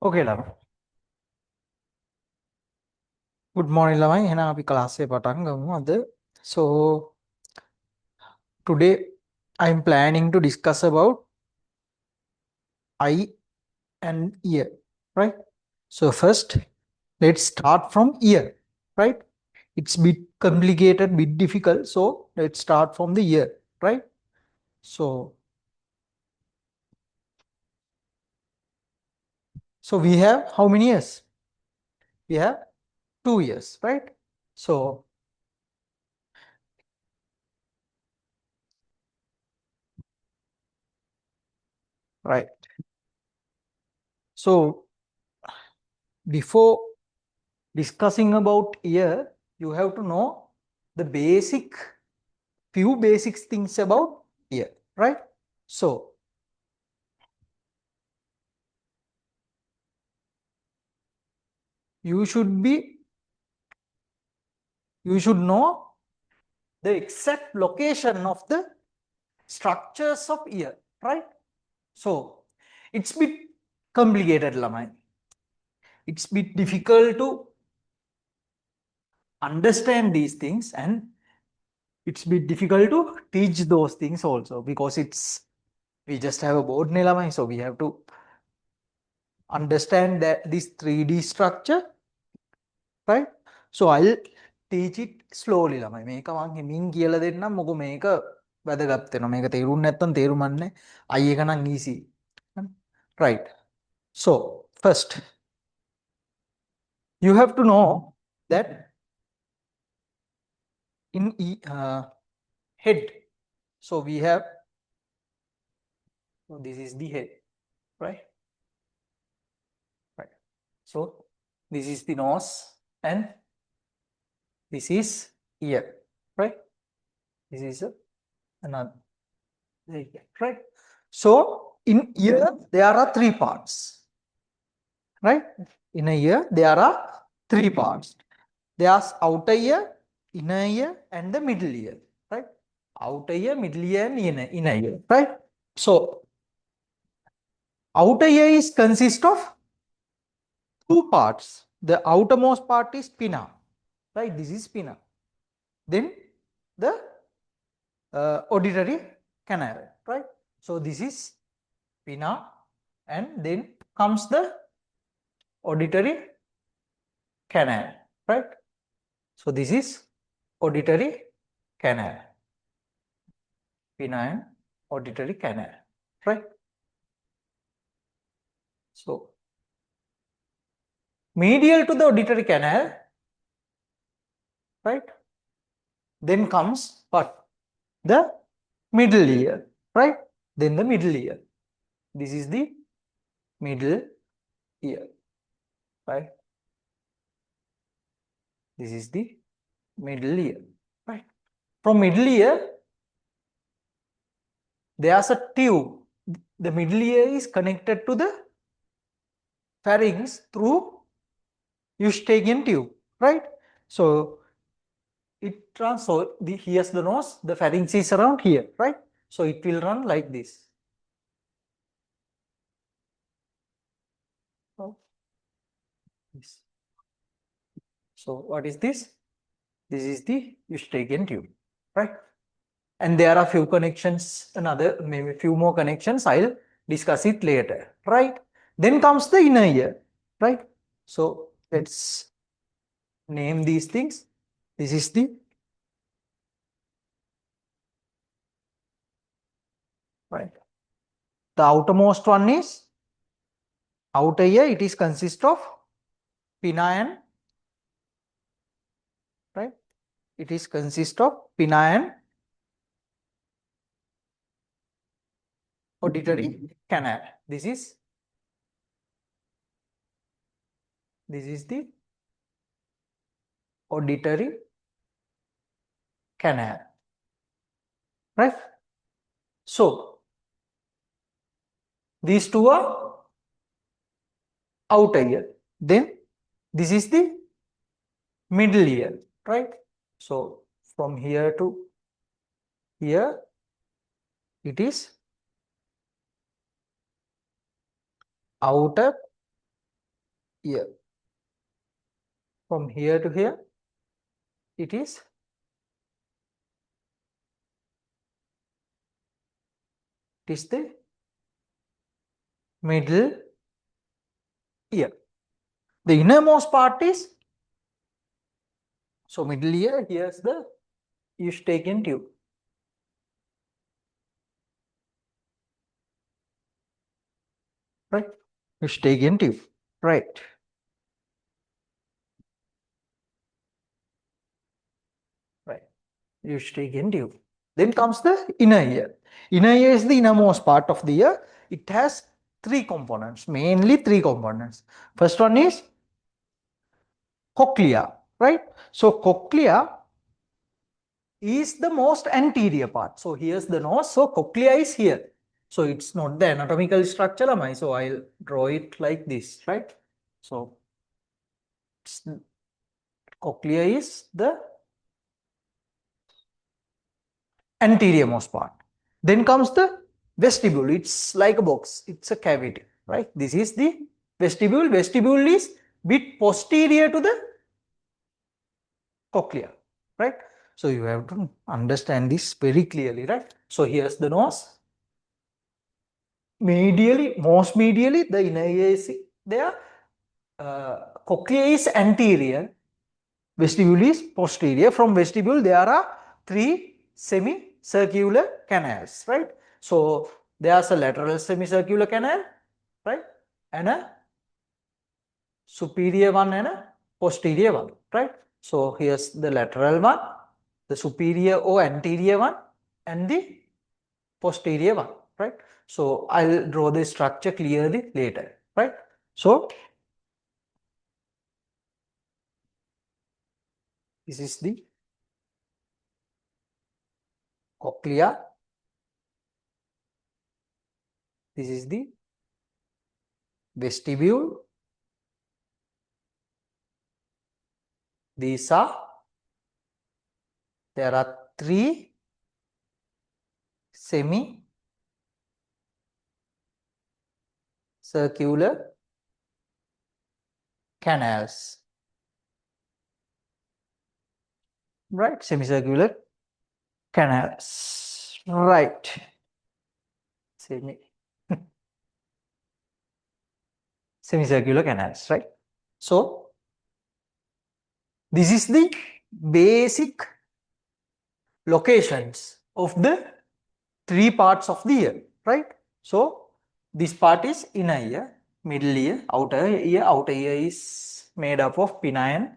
Okay ළමයි. Good morning ළමයි. එහෙනම් අපි ක්ලාස් එක පටන් ගමු අද. So today I am planning to discuss about eye and ear, right? So first let's start from ear, right? It's bit complicated, bit difficult. So let's start from the ear, right? So we have how many ears? We have 2 ears, right? So right. So before discussing about ear, you have to know the few basic things about ear, right? So you should be you should know the exact location of the structures of ear, right? So it's bit complicated, lamai. It's bit difficult to understand these things, and it's bit difficult to teach those things also, because we just have a board, lamai, so we have to understand that this 3D structure, right? So I'll teach it slowly ළමයි. මේක මං හිමින් කියලා දෙන්නම්. මොකද මේක වැදගත් වෙනවා. මේක තේරුම් නැත්නම් තේරුම්න්නේ. I එක නම් easy. Right. So first you have to know that in head, so we have, so this is the head, right? Right. So this is the nose and this is ear, right? This is another, right? So in ear there are 3 parts, right? In a ear there are 3 parts. There's outer ear, inner ear, and the middle ear, right? Outer ear, middle ear, and inner ear, right? So outer ear is consist of 2 parts. The outermost part is pinna, right? This is pinna. Then the auditory canal, right? So this is pinna, and then comes the auditory canal, right? So this is auditory canal, pinna and auditory canal, right? So medial to the auditory canal, right? Then comes what? The middle ear, right? Then the middle ear. This is the middle ear, right? This is the middle ear, right? From middle ear, there's a tube. The middle ear is connected to the pharynx through Eustachian tube, right? So it runs, so here's the nose, the pharynx is around here, right? So it will run like this. So, so what is this? This is the Eustachian tube, right? And there are few connections, maybe few more connections. I'll discuss it later, right? Then comes the inner ear, right? So let's name these things. This is the right. The outermost one is outer ear. It is consist of pinna and, right? It is consist of pinna and auditory canal. This is the auditory canal, right? So these two are outer ear. Then this is the middle ear, right? So from here to here, it is outer ear. From here to here, it is the middle ear. The innermost part is, so middle ear, here's the Eustachian tube. Right? Eustachian tube. Right. Right. Eustachian tube. Then comes the inner ear. Inner ear is the innermost part of the ear. It has three components, mainly three components. First one is cochlea, right? So cochlea is the most anterior part. So here's the nose. So cochlea is here. So it's not the anatomical structure, am I? So I'll draw it like this, right? So cochlea is the anterior most part. Then comes the vestibule. It's like a box. It's a cavity, right? This is the vestibule. Vestibule is bit posterior to the cochlea, right? So you have to understand this very clearly, right? So here's the nose. Medially, most medially, the inner ear is there. Cochlea is anterior. Vestibule is posterior. From vestibule, there are three semicircular canals, right? So there's a lateral semicircular canal, right? And a superior one and a posterior one, right? So here's the lateral one, the superior or anterior one, and the posterior one, right? So I'll draw the structure clearly later, right? So this is the cochlea. This is the vestibule. These are, there are three semicircular canals, right? Semicircular canals, right? Semicircular canals, right? So this is the basic locations of the three parts of the ear, right? So this part is inner ear, middle ear, outer ear. Outer ear is made up of pinna and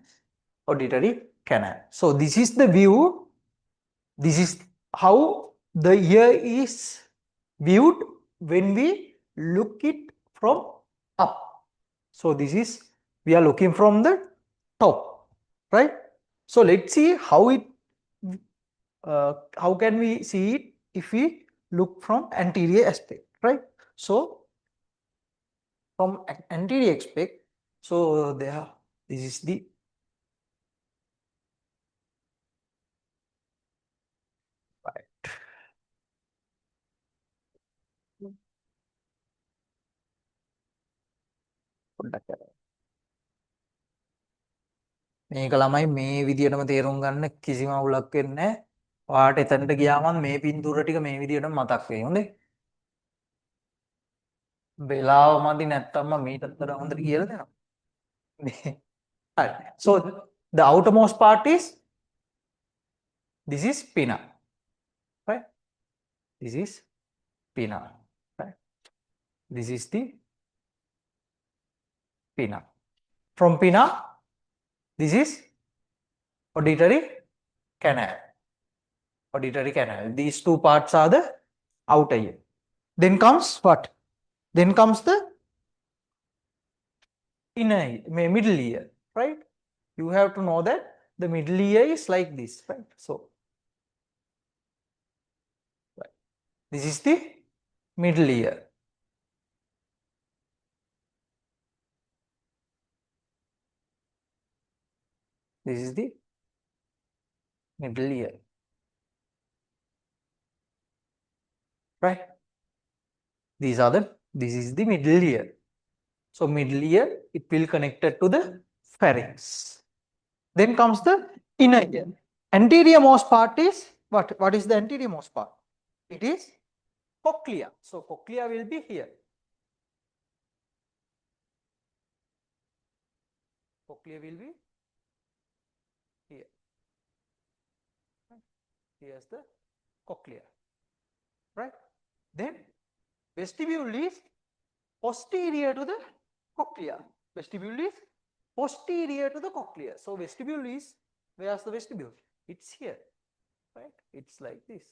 auditory canal. So this is the view. This is how the ear is viewed when we look it from up. So this is, we are looking from the top, right? So let's see how it, how can we see it if we look from anterior aspect, right? So from anterior aspect, so there, this is the right. මේක ළමයි මේ විදිහටම තේරුම් ගන්න කිසිම අවුලක් වෙන්නේ නැහැ. ඔයාට එතනට ගියාම මේ පින්තූර ටික මේ විදිහටම මතක් වෙයි. හොඳේ. වෙලාව මදි නැත්තම් මම මීටත් වඩා හොඳට කියලා දෙනවා. Right. So the outermost part is, this is pinna, right? This is pinna, right? This is the pinna. From pinna, this is auditory canal. Auditory canal. These two parts are the outer ear. Then comes what? Then comes the inner ear, middle ear, right? You have to know that the middle ear is like this, right? So right. This is the middle ear. This is the middle ear, right? These are the, this is the middle ear. So middle ear, it will connected to the pharynx. Then comes the inner ear. Anterior most part is what? What is the anterior most part? It is cochlea. So cochlea will be here. Cochlea will be here. Here's the cochlea. Right? Then vestibule is posterior to the cochlea. Vestibule is posterior to the cochlea. So vestibule is, where's the vestibule? It's here. Right? It's like this.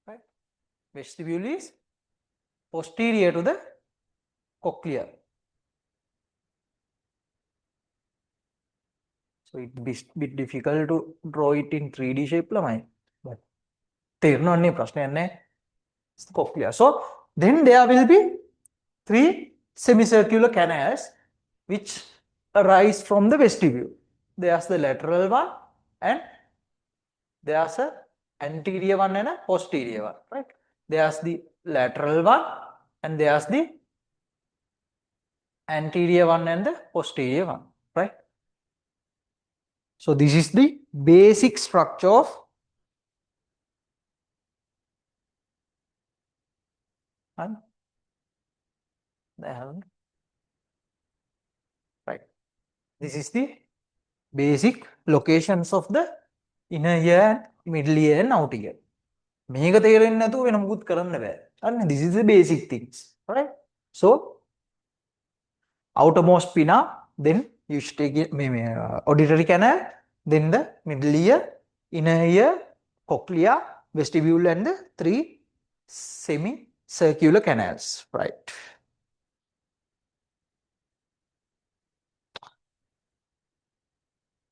Right? Vestibule is posterior to the cochlea. So it's a bit difficult to draw it in 3D shape, but cochlea. So then there will be 3 semicircular canals which arise from the vestibule. There's the lateral one, and there's a anterior one and a posterior one, right? There's the lateral one, and there's the anterior one and the posterior one, right? So this is the basic structure of right. This is the basic locations of the inner ear and middle ear and outer ear. මේක තේරෙන්නේ නැතුව වෙන මොකුත් කරන්න බෑ. හරිනේ? This is the basic things, right? So outermost pinna, then you should take it, auditory canal, then the middle ear, inner ear, cochlea, vestibule, and the 3 semicircular canals, right?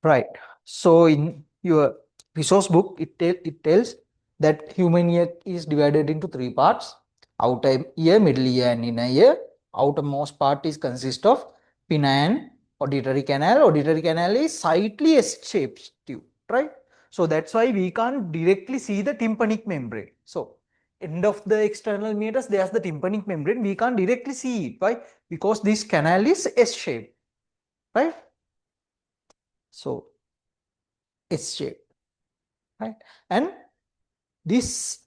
Right. So in your resource book, it tells that human ear is divided into 3 parts: outer ear, middle ear, and inner ear. Outermost part is consist of pinna and auditory canal. Auditory canal is slightly S-shaped tube, right? So that's why we can't directly see the tympanic membrane. So end of the external meatus, there's the tympanic membrane. We can't directly see it. Why? Because this canal is S-shaped, right? So S shape, right? And this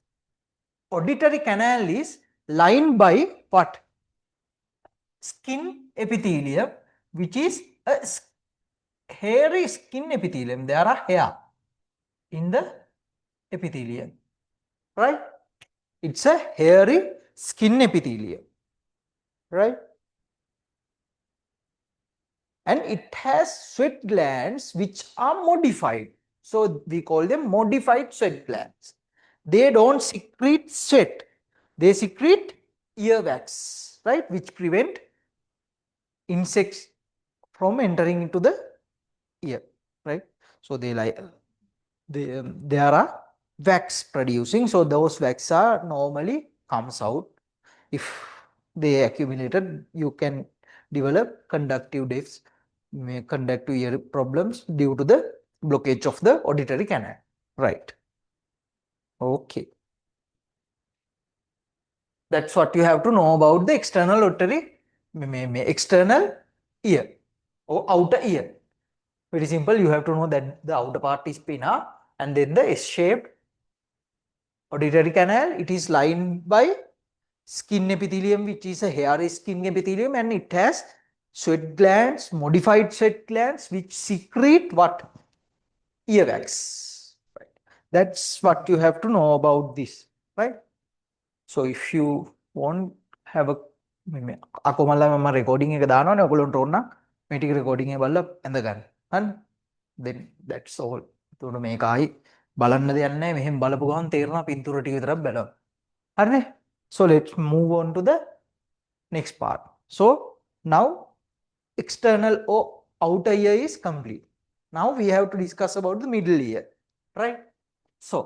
auditory canal is lined by what? Skin epithelium, which is a hairy skin epithelium. There are hair in the epithelium, right? It's a hairy skin epithelium, right? And it has sweat glands which are modified. So we call them modified sweat glands. They don't secrete sweat. They secrete earwax, right? Which prevent insects from entering into the ear, right? So there are wax producing. So those wax are normally comes out. If they accumulated, you can develop conductive deafness, conductive ear problems due to the blockage of the auditory canal, right? Okay. That's what you have to know about the external auditory, external ear or outer ear. Very simple. You have to know that the outer part is pinna, and then the S-shaped auditory canal. It is lined by skin epithelium, which is a hairy skin epithelium, and it has sweat glands, modified sweat glands, which secrete what? Earwax. Right. That's what you have to know about this, right? So if you want have a අකෝමල්ලා මම recording එක දානවනේ ඔයගොල්ලන්ට ඕන නම් මේ ටික recording එක බලලා ඇඳ ගන්න. හරි? Then that's all. එතකොට මේක ආයි බලන්න දෙයක් නැහැ. මෙහෙම බලපු ගමන් තේරෙනවා පින්තූර ටික විතරක් බලනවා. හරිනේ? So let's move on to the next part. So now external or outer ear is complete. Now we have to discuss about the middle ear, right? So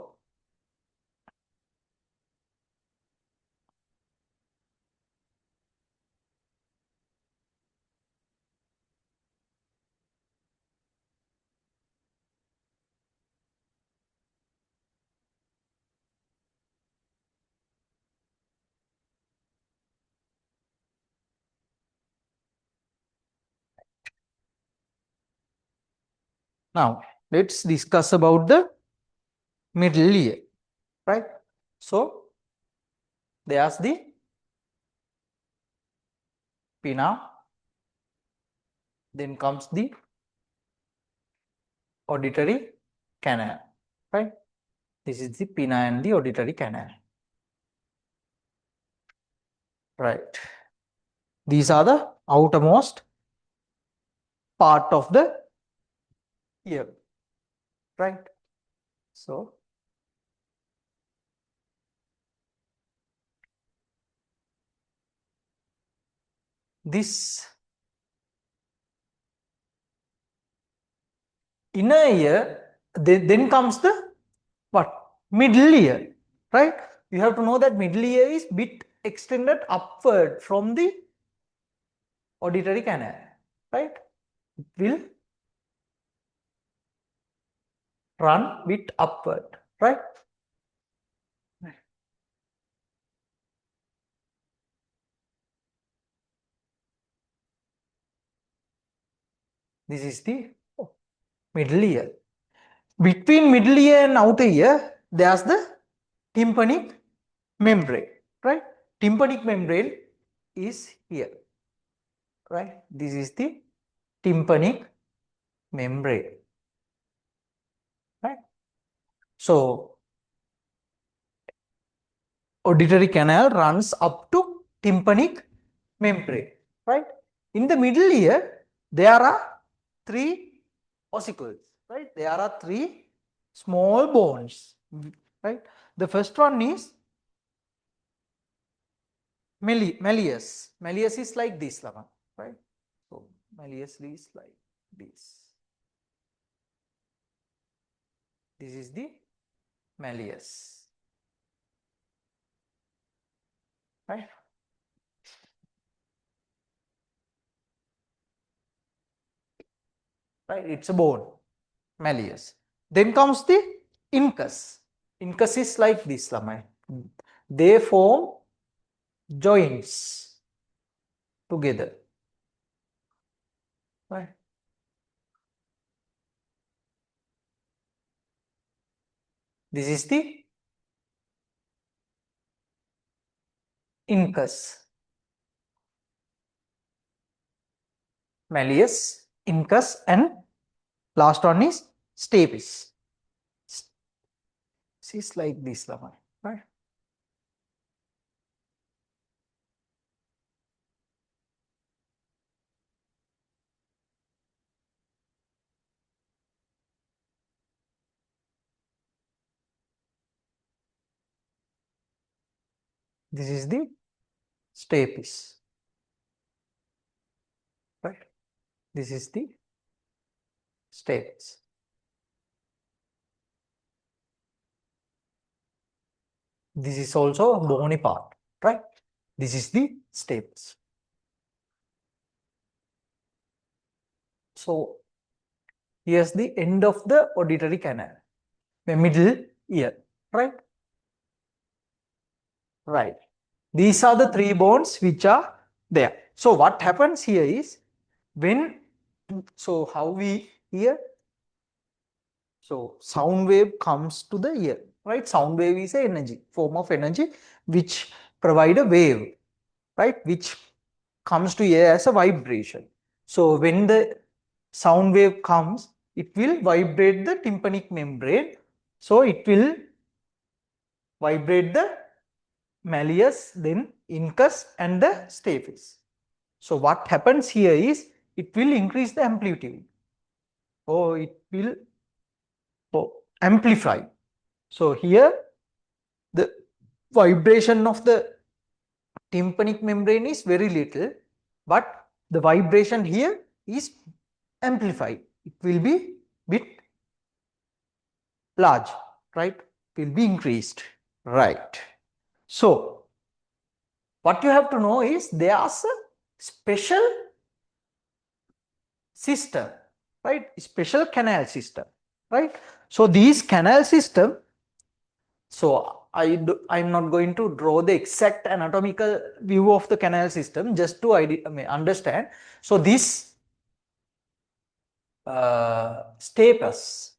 Now, let's discuss about the middle ear, right? So, there's the pinna, then comes the auditory canal, right? This is the pinna and the auditory canal, right? These are the outermost part of the ear, right? So, this inner ear, then comes the what? Middle ear, right? You have to know that middle ear is bit extended upward from the auditory canal, right? It will run bit upward, right? This is the middle ear. Between middle ear and outer ear, there's the tympanic membrane, right? Tympanic membrane is here, right? This is the tympanic membrane, right? So, auditory canal runs up to tympanic membrane, right? In the middle ear, there are three ossicles, right? There are three small bones, right? The first one is malleus. Malleus is like this, right? So, malleus is like this. This is the malleus, right? Right, it's a bone, malleus. Then comes the incus. Incus is like this, they form joints together, right? This is the incus, malleus, incus, and last one is stapes. This is like this, right? This is the stapes, right? This is the stapes. This is also a bony part, right? This is the stapes. So, here's the end of the auditory canal, the middle ear, right? Right. These are the three bones which are there. So, what happens here is when, so how we hear? So, sound wave comes to the ear, right? Sound wave is an energy, form of energy which provide a wave, right? Which comes to ear as a vibration. So, when the sound wave comes, it will vibrate the tympanic membrane. So, it will vibrate the malleus, then incus and the stapes. So, what happens here is it will increase the amplitude, or it will amplify. So, here the vibration of the tympanic membrane is very little, but the vibration here is amplified. It will be bit large, right? It will be increased, right? So, what you have to know is there's a special system, right? Special canal system, right? So, these canal system, so I'm not going to draw the exact anatomical view of the canal system just to understand. So, this stapes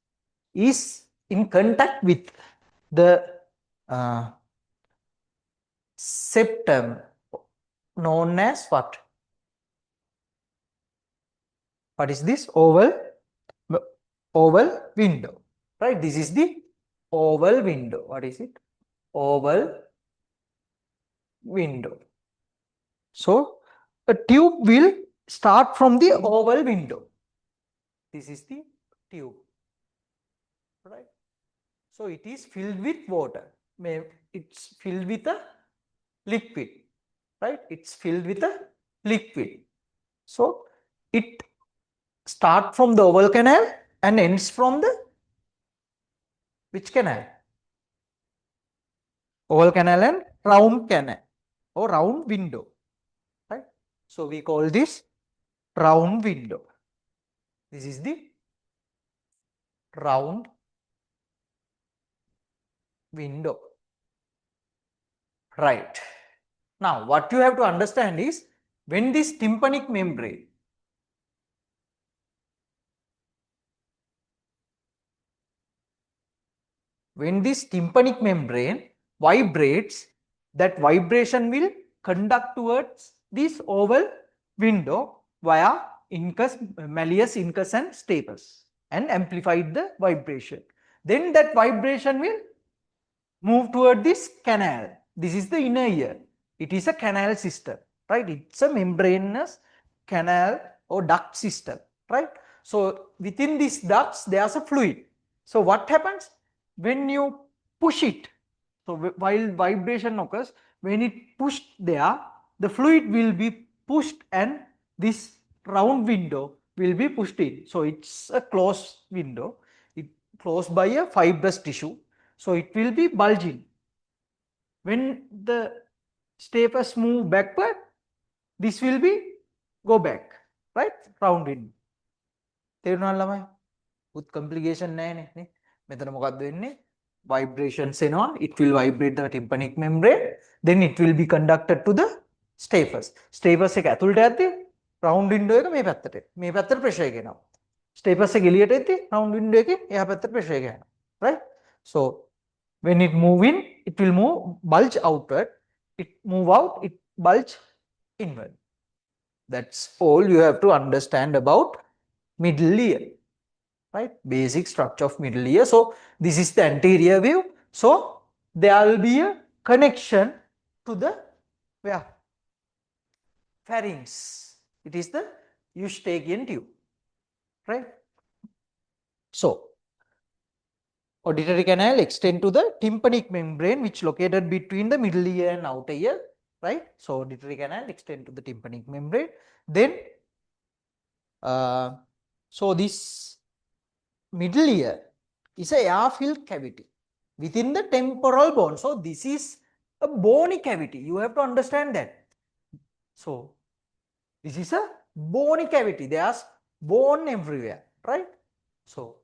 is in contact with the septum known as what? What is this? Oval window, right? This is the oval window. What is it? Oval window. So a tube will start from the oval window. This is the tube, right? So it is filled with water. It's filled with a liquid, right? It's filled with a liquid. So it starts from the oval canal and ends from the which canal? Oval canal and round canal or round window, right? So we call this round window. This is the round window, right? Now what you have to understand is when this tympanic membrane vibrates, that vibration will conduct towards this oval window via malleus, incus and stapes and amplified the vibration. Then that vibration will move toward this canal. This is the inner ear. It is a canal system, right? It's a membranous canal or duct system, right? So within these ducts, there's a fluid. So what happens when you push it? So while vibration occurs, when it pushed there, the fluid will be pushed and this round window will be pushed in. So it's a closed window. It closed by a fibrous tissue. So it will be bulging. When the stapes move backward, this will be go back, right? Round window. තේරුණා ළමයි? with complication නැහැ නේ. මෙතන මොකක්ද වෙන්නේ? Vibrations එනවා. It will vibrate the tympanic membrane. Then it will be conducted to the stapes. Stapes එක ඇතුළට යද්දී round window එක මේ පැත්තට. මේ පැත්තට pressure එක එනවා. Stapes එක එළියට එද්දී round window එකේ එහා පැත්තට pressure එක යනවා. Right? So when it move in, it will bulge outward. It move out, it bulge inward. That's all you have to understand about middle ear, right? Basic structure of middle ear. So this is the anterior view. So there will be a connection to the where? Pharynx. It is the Eustachian tube, right? So auditory canal extend to the tympanic membrane which located between the middle ear and outer ear, right? So auditory canal extend to the tympanic membrane. Then so this middle ear is a air-filled cavity within the temporal bone. So this is a bony cavity. You have to understand that. So this is a bony cavity. There's bone everywhere, right? So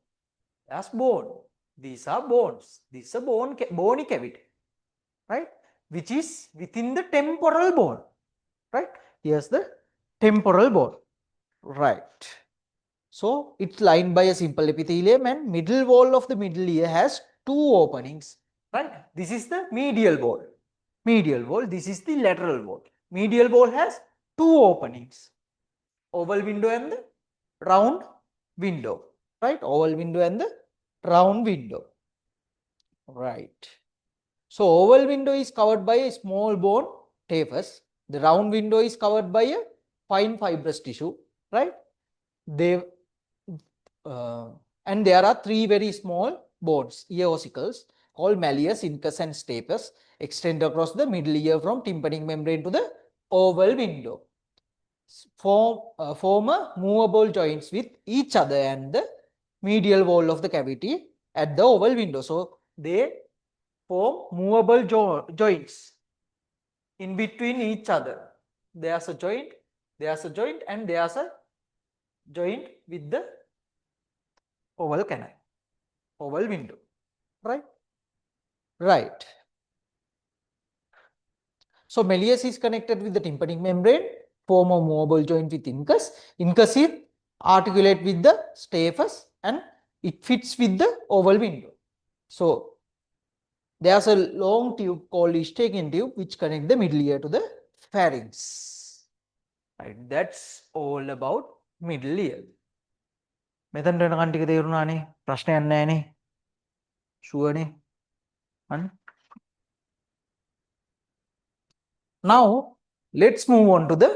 there's bone. These are bones. This is a bony cavity, right? Which is within the temporal bone, right? Here's the temporal bone, right? So it's lined by a simple epithelium and middle wall of the middle ear has two openings, right? This is the medial wall. Medial wall. This is the lateral wall. Medial wall has two openings. Oval window and the round window, right? Oval window and the round window, right? So oval window is covered by a small bone, typhus. The round window is covered by a fine fibrous tissue, right? And there are three very small bones, ear ossicles, called malleus, incus and stapes, extend across the middle ear from tympanic membrane to the oval window. Form a movable joints with each other and the medial wall of the cavity at the oval window. So they form movable joints in between each other. There's a joint, and there's a joint with the oval canal, oval window, right? Right. So malleus is connected with the tympanic membrane, form a movable joint with incus. Incus is articulate with the stapes and it fits with the oval window. So there's a long tube called Eustachian tube which connects the middle ear to the pharynx. Right, that's all about middle ear. මෙතනට යනකන් ටික තේරුණානේ? ප්‍රශ්නයක් නැහැනේ? ෂුවර්නේ? අන්න. Now let's move on to the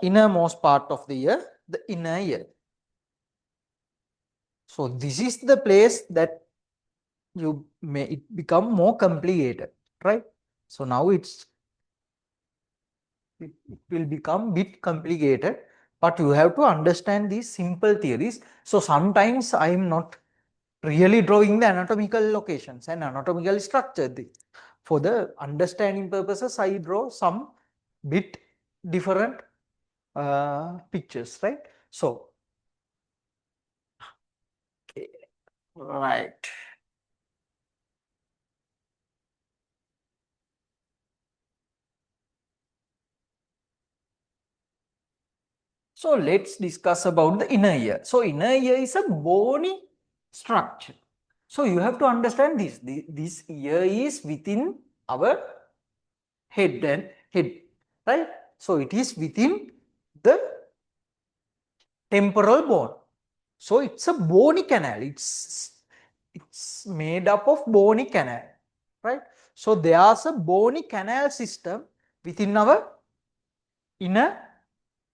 innermost part of the ear, the inner ear. So this is the place that it become more complicated, right? So now it will become bit complicated, but you have to understand these simple theories. So sometimes I am not really drawing the anatomical locations and anatomical structure. For the understanding purposes, I draw some bit different pictures, right? So, okay, right. So let's discuss about the inner ear. So inner ear is a bony structure. So you have to understand this. This ear is within our head, right? So it is within the temporal bone. So it's a bony canal. It's made up of bony canal, right? So there's a bony canal system within our inner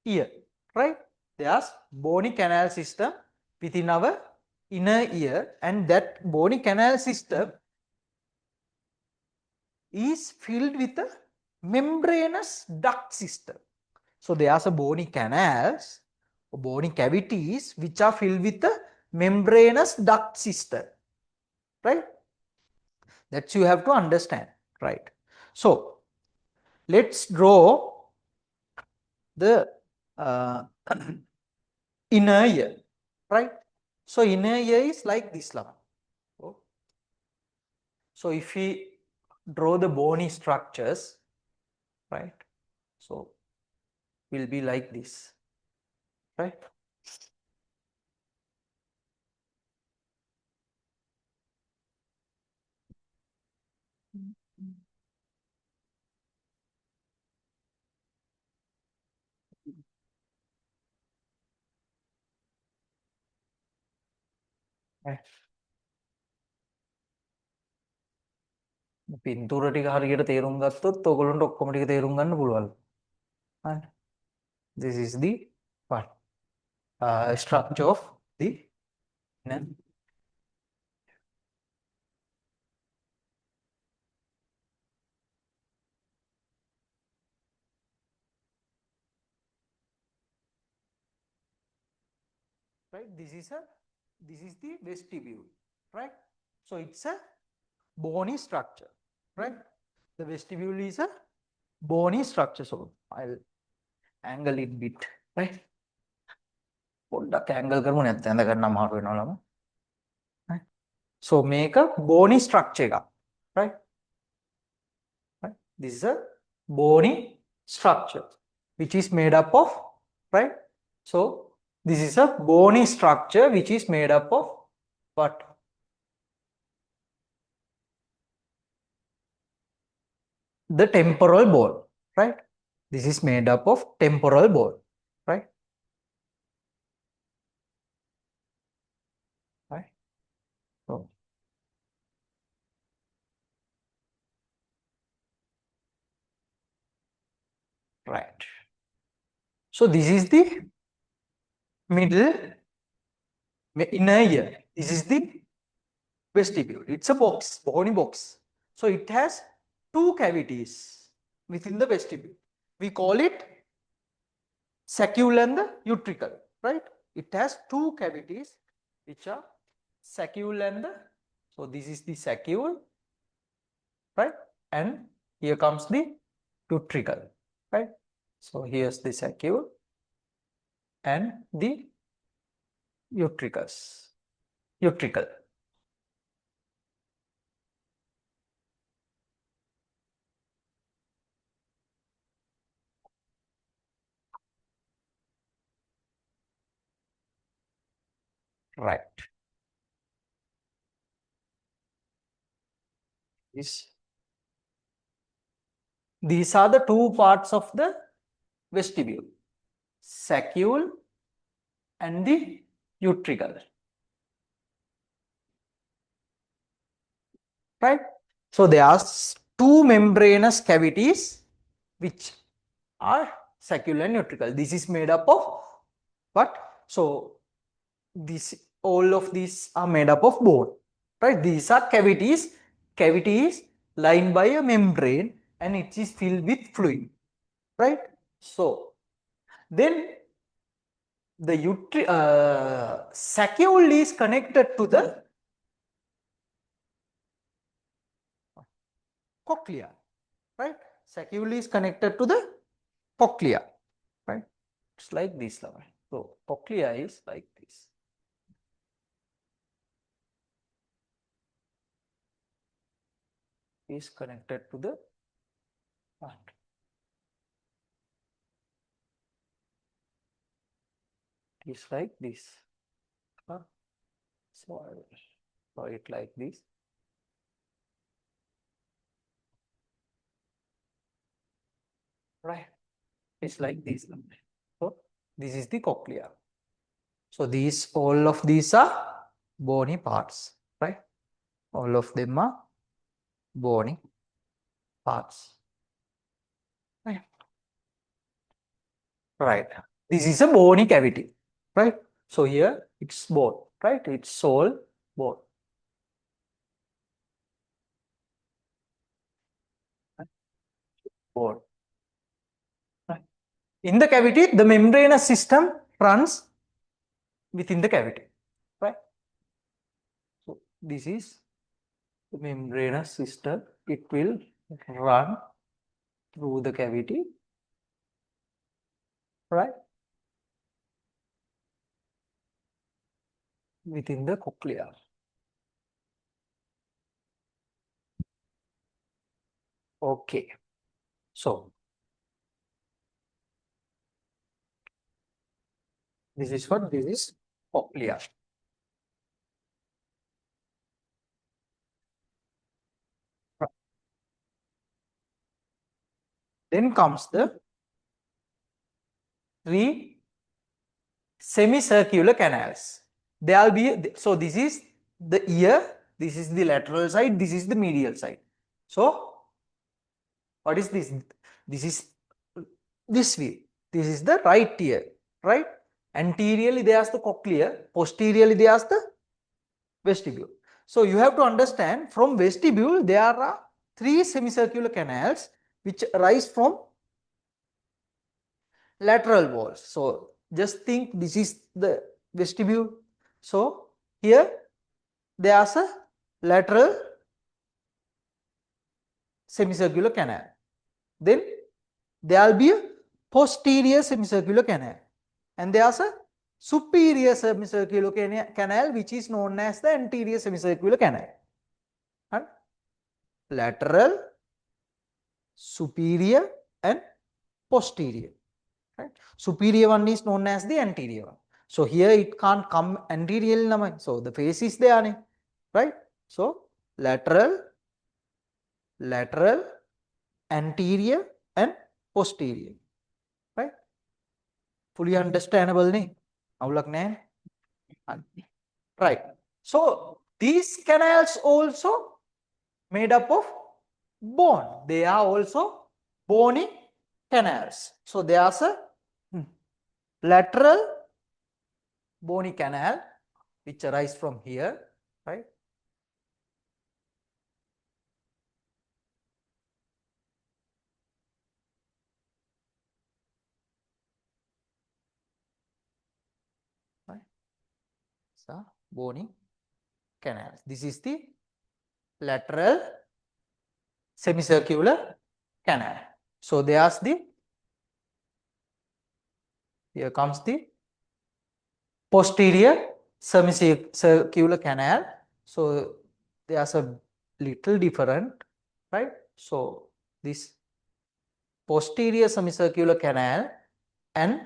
ear, right? There's bony canal system within our inner ear, and that bony canal system is filled with a membranous duct system. So there's a bony canals, bony cavities which are filled with a membranous duct system, right? That you have to understand, right? So let's draw the inner ear, right? So inner ear is like this now. So if we draw the bony structures, right? So will be like this, right? පින්තූර ටික හරියට තේරුම් ගත්තොත් ඔයගොල්ලන්ට ඔක්කොම ටික තේරුම් ගන්න පුළුවන්. Right? This is the what? Structure of the inner. Right? This is the vestibule, right? So it's a bony structure, right? The vestibule is a bony structure. So I'll angle it bit, right? පොඩ්ඩක් angle කරමු නැත්නම් ඇඳ ගන්න අමාරු වෙනවා ළම. Right? So make a bony structure එකක්, right? Right? This is a bony structure which is made up of, right? So this is a bony structure which is made up of what? The temporal bone, right? This is made up of temporal bone, right? Right? So, right. So this is the middle inner ear. This is the vestibule. It's a box, bony box. So it has two cavities within the vestibule. We call it saccule and the utricle, right? It has two cavities which are saccule and the, so this is the saccule, right? And here comes the utricle, right? So here's the saccule and the utricle. Right. These are the two parts of the vestibule, saccule and the utricle. Right? So there are two membranous cavities which are saccule and utricle. This is made up of what? So this, all of these are made up of bone. Right? These are cavities. Cavity is lined by a membrane and it is filled with fluid. Right? So then the saccule is connected to the cochlea. Right? Saccule is connected to the cochlea. Right? It's like this. So cochlea is like this. Is connected to the heart. It's like this. So I will draw it like this. Right. It's like this. So this is the cochlea. So these, all of these are bony parts, right? All of them are bony parts. Right. Right. This is a bony cavity, right? So here it's bone, right? It's all bone. Bone. Right. In the cavity, the membranous system runs within the cavity, right? So this is the membranous system. It will run through the cavity, right? Within the cochlea. Okay. So this is what? This is cochlea. Then comes the three semicircular canals. There will be, so this is the ear, this is the lateral side, this is the medial side. So what is this? This is this way. This is the right ear, right? Anteriorly there's the cochlea, posteriorly there's the vestibule. So you have to understand, from vestibule there are three semicircular canals which arise from lateral walls. So just think this is the vestibule. So here there's a lateral semicircular canal. Then there will be a posterior semicircular canal. And there's a superior semicircular canal which is known as the anterior semicircular canal. And lateral, superior and posterior. Right? Superior one is known as the anterior one. So here it can't come anteriorly. So the face is there, right? So lateral, anterior and posterior. Right? Fully understandable, ne? Right. So these canals also made up of bone. They are also bony canals. So there's a lateral bony canal which arises from here, right? Right. So bony canal. This is the lateral semicircular canal. So there's the, here comes the posterior semicircular canal. So there's a little different, right? So this posterior semicircular canal and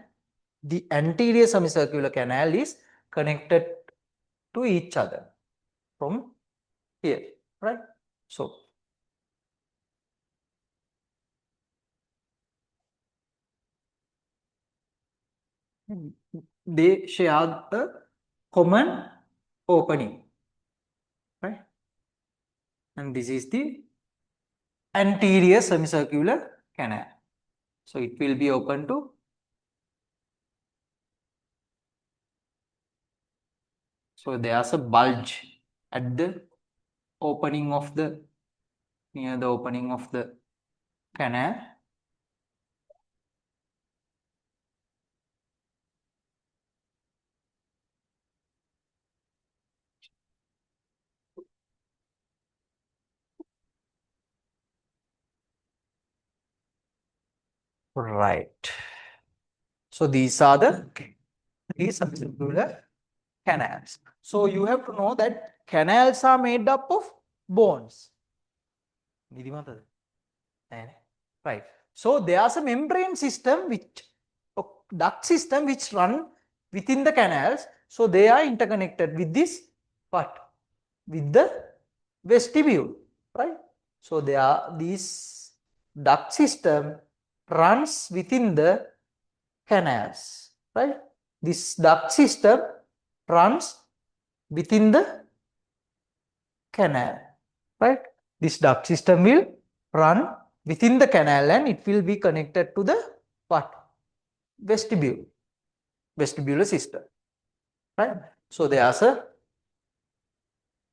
the anterior semicircular canal is connected to each other from here, right? So they share a common opening, right? And this is the anterior semicircular canal. So it will be open to so there's a bulge at the opening of the near the opening of the canal. Right. So these are the three semicircular canals. So you have to know that canals are made up of bones. Right. So there's a membrane system which duct system which run within the canals. So they are interconnected with this what? With the vestibule, right? So there are these duct system runs within the canals, right? This duct system runs within the canal, right? This duct system will run within the canal and it will be connected to the what? Vestibule, vestibular system, right? So there's a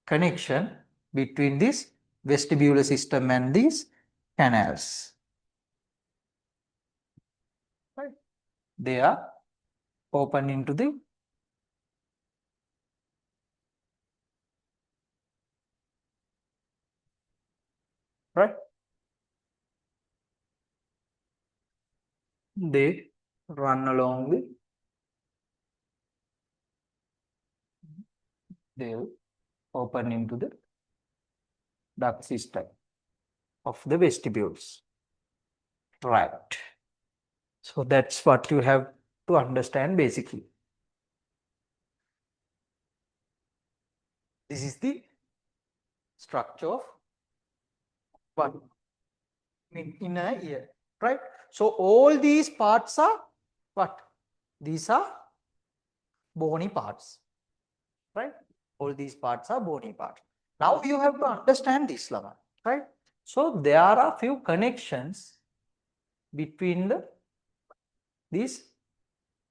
connection between this vestibular system and these canals, right? They are open into the right. They run along the they will open into the duct system of the vestibules, right? So that's what you have to understand basically. This is the structure of one inner ear, right? So all these parts are what? These are bony parts, right? All these parts are bony parts. Now you have to understand this, Lama, right? So there are a few connections between these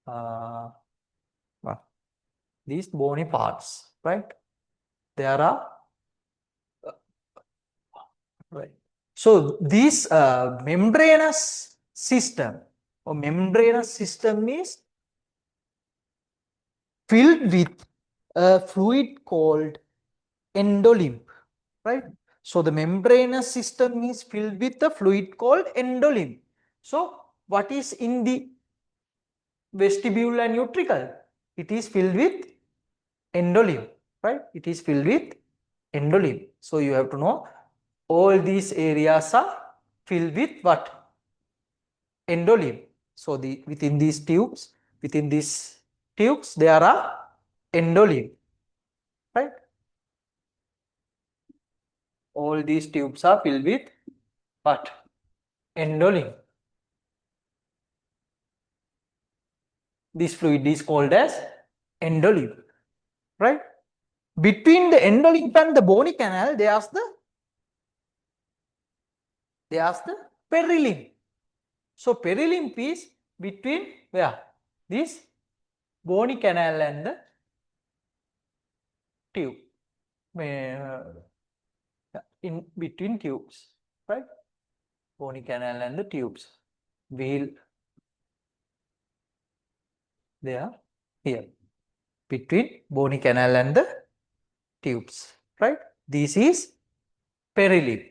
uh, these bony parts, right? There are right. So this membranous system or membranous system is filled with a fluid called endolymph, right? So the membranous system is filled with a fluid called endolymph. So what is in the vestibule and utricle? It is filled with endolymph, right? It is filled with endolymph. So you have to know all these areas are filled with what? Endolymph. So within these tubes, there are endolymph, right? All these tubes are filled with what? Endolymph. This fluid is called as endolymph, right? Between the endolymph and the bony canal, there's the perilymph. So perilymph is between where? This bony canal and the tube. In between tubes, right? Bony canal and the tubes. They are here between bony canal and the tubes, right? This is perilymph,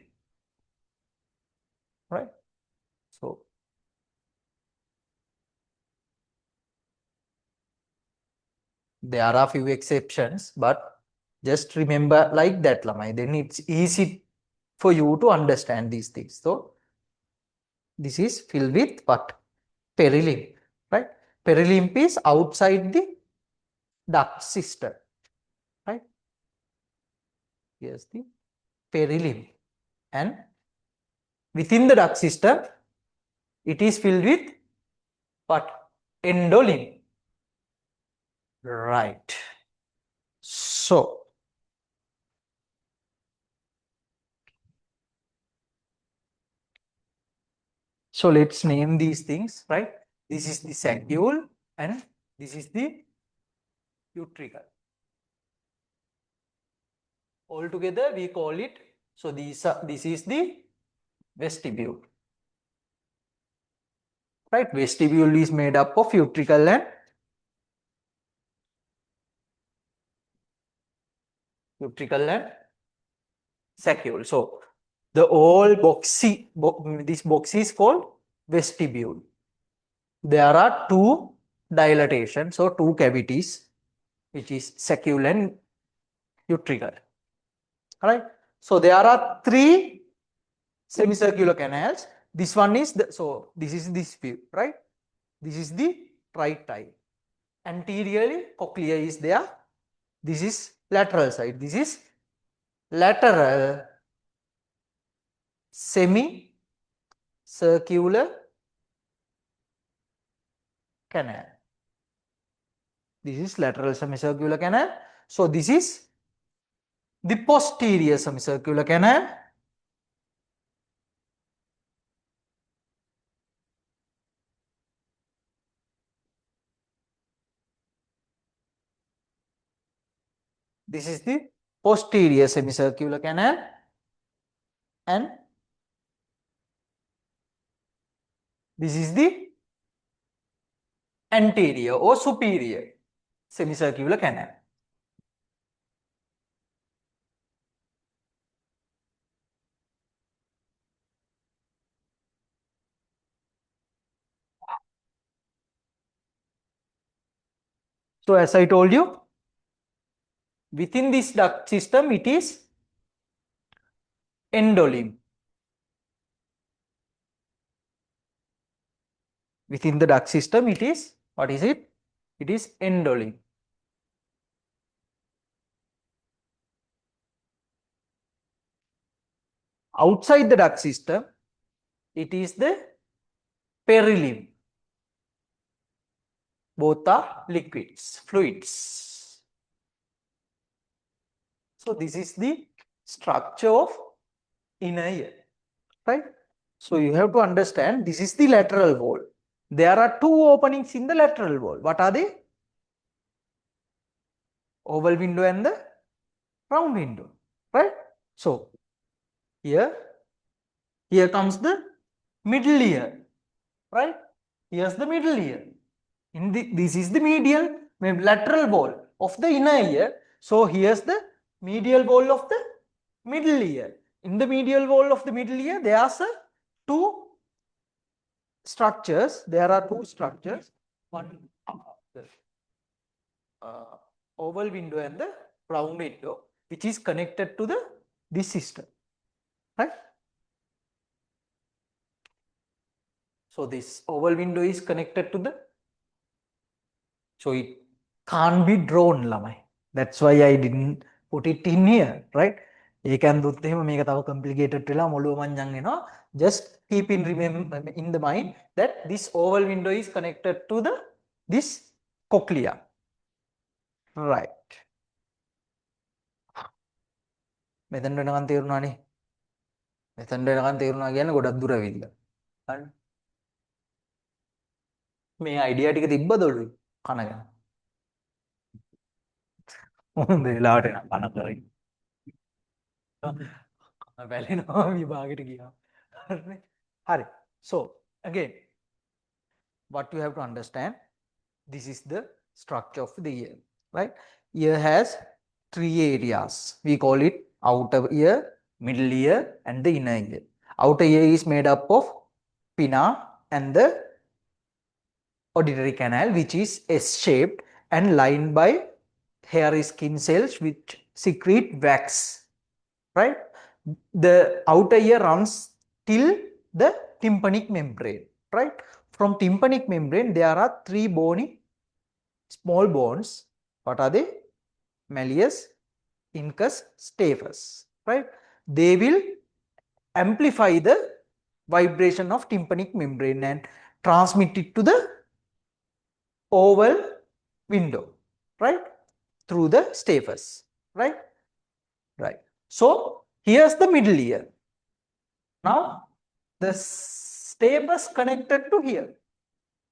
right? So there are a few exceptions, but just remember like that, Lamai. Then it's easy for you to understand these things. So this is filled with what? Perilymph, right? Perilymph is outside the duct system, right? Here's the perilimb. And within the duct system, it is filled with what? Endolimb. Right. So let's name these things, right? This is the saccule and this is the utricle. All together we call it, so this is the vestibule. Right? Vestibule is made up of utricle and saccule. So the whole this box is called vestibule. There are two dilatations or two cavities, which is saccule and utricle. Alright. So there are three semicircular canals. This one is this is this view, right? This is the right eye. Anteriorly, cochlea is there. This is lateral side. This is lateral semicircular canal. This is lateral semicircular canal. So this is the posterior semicircular canal. This is the posterior semicircular canal, and this is the anterior or superior semicircular canal. So as I told you, within this duct system, it is endolimb. Within the duct system, it is, what is it? It is endolimb. Outside the duct system, it is the perilimb. Both are liquids, fluids. So this is the structure of inner ear, right? So you have to understand, this is the lateral wall. There are two openings in the lateral wall. What are they? Oval window and the round window, right? So here comes the middle ear, right? Here's the middle ear. This is the lateral wall of the inner ear. So here's the medial wall of the middle ear. In the medial wall of the middle ear, there are two structures. There are two structures. One, the oval window and the round window, which is connected to this system, right? So this oval window is connected to so it can't be drawn, lamai. That's why I didn't put it in here, right? ඒකෙන් දුත් එහෙම මේක තව complicated වෙලා මොළුව මංජන් එනවා. Just keep in the mind that this oval window is connected to this cochlea. Right. මෙතන වෙනකන් තේරුණානේ. මෙතන වෙනකන් තේරුණා කියන්නේ ගොඩක් දුර ඇවිල්ලා. හරි. මේ අයිඩියා ටික තිබ්බද ඔළුවේ? කනගෙන. හොඳ වෙලාවට එනවා කන කරේ. වැලෙනවා විභාගෙට ගියා. හරි. So again, what you have to understand, this is the structure of the ear, right? Ear has three areas. We call it outer ear, middle ear and the inner ear. Outer ear is made up of pinna and the auditory canal, which is S-shaped and lined by hairy skin cells which secrete wax, right? The outer ear runs till the tympanic membrane, right? From tympanic membrane, there are three bony small bones. What are they? Malleus, incus stapes, right? They will amplify the vibration of tympanic membrane and transmit it to the oval window, right? Through the stapes, right? Right. So here's the middle ear. Now the stapes connected to here.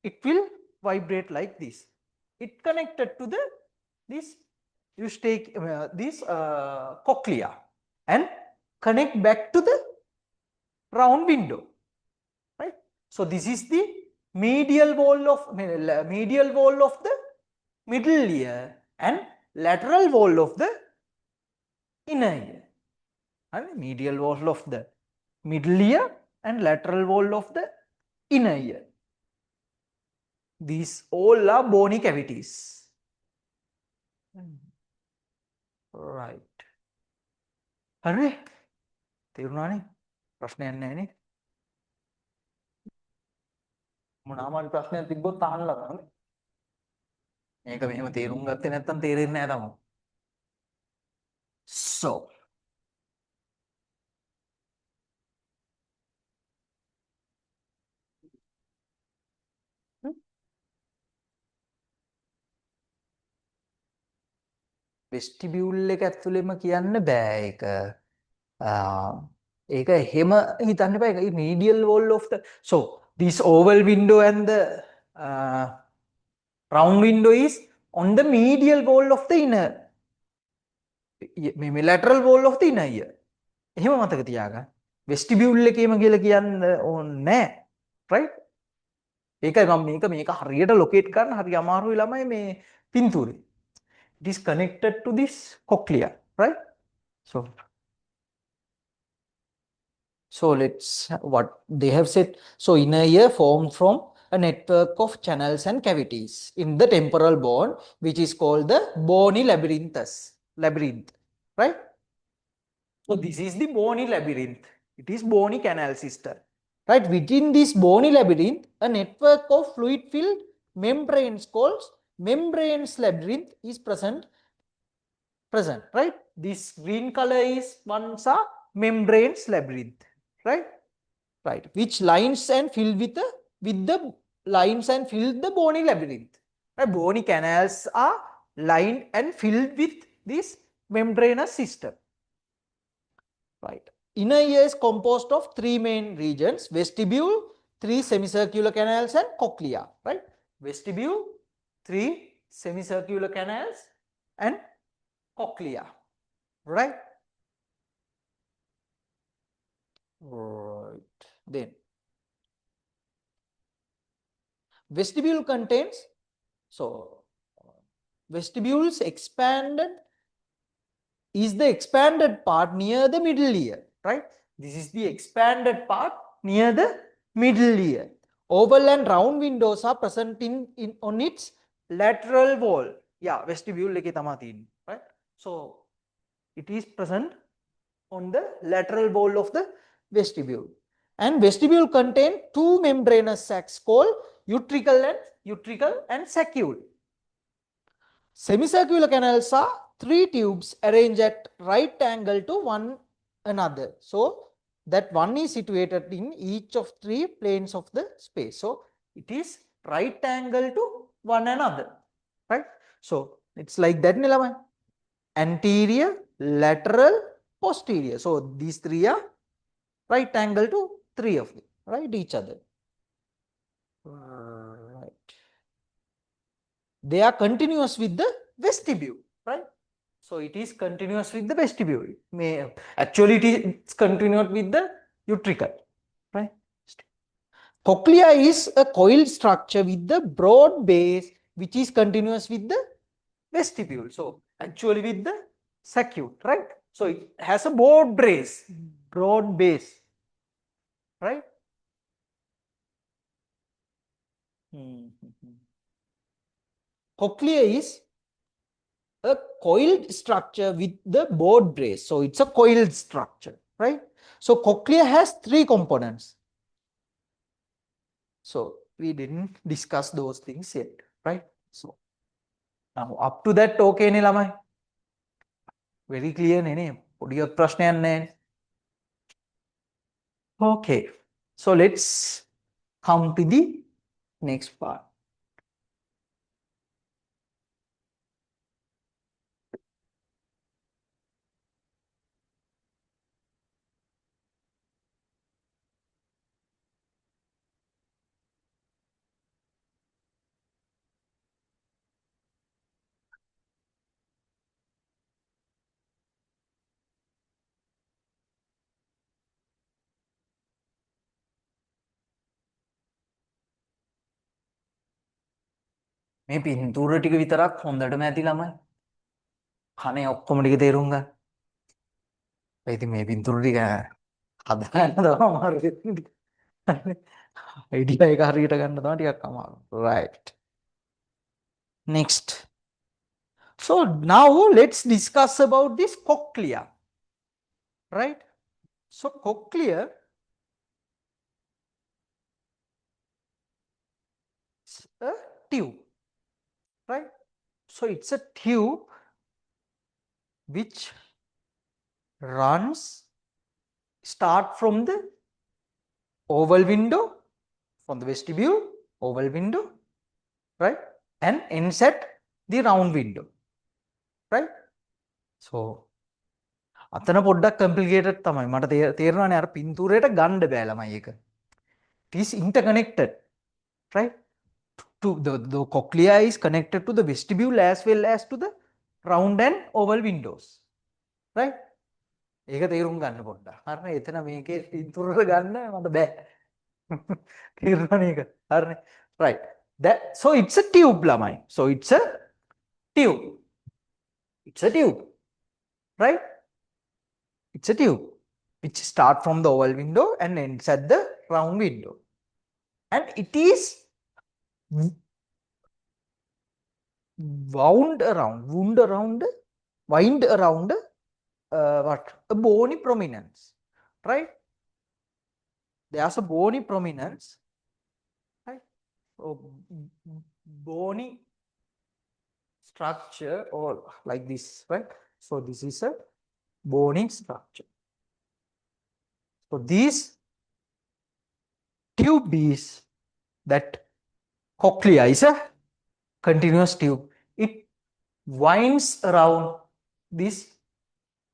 It will vibrate like this. It connected to the this. You take this cochlea and connect back to the round window, right? So this is the medial wall of the middle ear and lateral wall of the inner ear. And medial wall of the middle ear and lateral wall of the inner ear. These all are bony cavities. Right. හරි තේරුණානේ ප්‍රශ්නයක් නැහැ නේ මොනවාම හරි ප්‍රශ්නයක් තිබ්බොත් අහන්න ළඟ මේක මෙහෙම තේරුම් ගත්තේ නැත්නම් තේරෙන්නේ නැහැ තමයි so වෙස්ටිබියුල් එක ඇතුළෙම කියන්න බෑ ඒක ඒක එහෙම හිතන්න එපා ඒක medial wall of the so this oval window and the round window is on the medial wall of the inner මේ lateral wall of the inner ear එහෙම මතක තියාගන්න වෙස්ටිබියුල් එකේම කියලා කියන්න ඕනේ නැහැ right ඒකයි මම මේක හරියට ලොකේට් කරන්න හරි අමාරුයි ළමයි මේ පින්තූරේ it is connected to this cochlea right so let's what they have said so inner ear formed from a network of channels and cavities in the temporal bone which is called the bony labyrinth right so this is the bony labyrinth it is bony canal system right within this bony labyrinth a network of fluid filled membranes called membranes labyrinth is present right this green color is ones are membranes labyrinth right which lines and filled with the lines and filled the bony labyrinth right bony canals are lined and filled with this membranous system right inner ear is composed of three main regions vestibule three semicircular canals and cochlea right vestibule three semicircular canals and cochlea right then vestibule contains so vestibules expanded is the expanded part near the middle ear right this is the expanded part near the middle ear oval and round windows are present in on its lateral wall yeah vestibule එකේ තමයි තියෙන්නේ right so it is present on the lateral wall of the vestibule and vestibule contain two membranous sacs called utricle and saccule semicircular canals are three tubes arranged at right angle to one another so that one is situated in each of three planes of the space so it is right angle to one another right so it's like that nilama anterior lateral posterior so these three are right angle to three of them right each other right they are continuous with the vestibule right so it is continuous with the vestibule actually it is continuous with the utricle right cochlea is a coiled structure with the broad base which is continuous with the vestibule so actually with the saccule right so it has a broad base right cochlea is a coiled structure with the broad base so it's a coiled structure right so cochlea has three components so we didn't discuss those things yet right so now up to that okay ne lamai very clear නේ පොඩියක් ප්‍රශ්නයක් නැහැ. Okay, so let's come to the next part. මේ පින්තූර ටික විතරක් හොඳටම ඇති ළමයි. කනේ ඔක්කොම ටික තේරුම් ගන්න. ඒ ඉතින් මේ පින්තූර ටික හදාගන්න තමයි අමාරු වෙන්නේ. අයිඩියා එක හරියට ගන්න තමයි ටිකක් අමාරු. Right. Next. So now let's discuss about this cochlea. Right? So cochlea is a tube. Right? So it's a tube which runs start from the oval window, from the vestibule, oval window, right? And ends at the round window, right? So අතන පොඩ්ඩක් complicated තමයි. මට තේරෙනවානේ අර පින්තූරයට ගන්න බෑ ළමයි ඒක. It is interconnected, right? The cochlea is connected to the vestibule as well as to the round and oval windows, right? ඒක තේරුම් ගන්න පොඩ්ඩක්. හරිනේ එතන මේකේ පින්තූරයට ගන්න මට බෑ. තේරුණානේ ඒක. හරිනේ. Right. That so it's a tube ළමයි. So it's a tube. It's a tube. Right? It's a tube which start from the oval window and ends at the round window. And it is wind around what? A bony prominence. Right? There's a bony prominence. Right? So, bony structure or like this, right? So this is a bony structure. So this tube is that cochlea is a continuous tube. It winds around this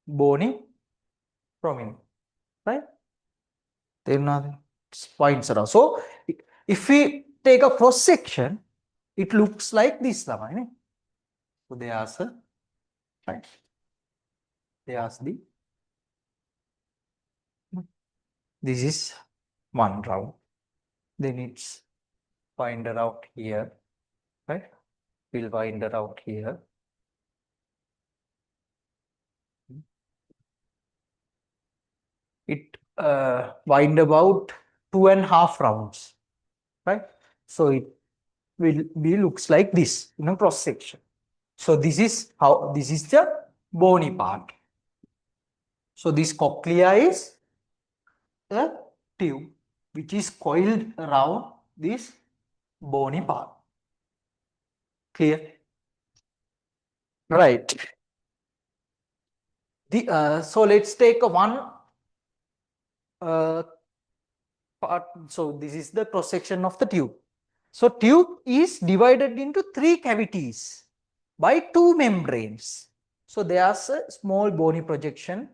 bony prominence, right? Then it winds around. So if we take a cross section, it looks like this, right? So there's a right. There's the this is one round. Then it's wind around here, right? We'll wind around here. It wind about 2.5 rounds, right? So it will be looks like this in a cross section. So this is how this is the bony part. So this cochlea is a tube which is coiled around this bony part. Clear? Right. So let's take one part. So this is the cross section of the tube. So tube is divided into 3 cavities by 2 membranes. So there's a small bony projection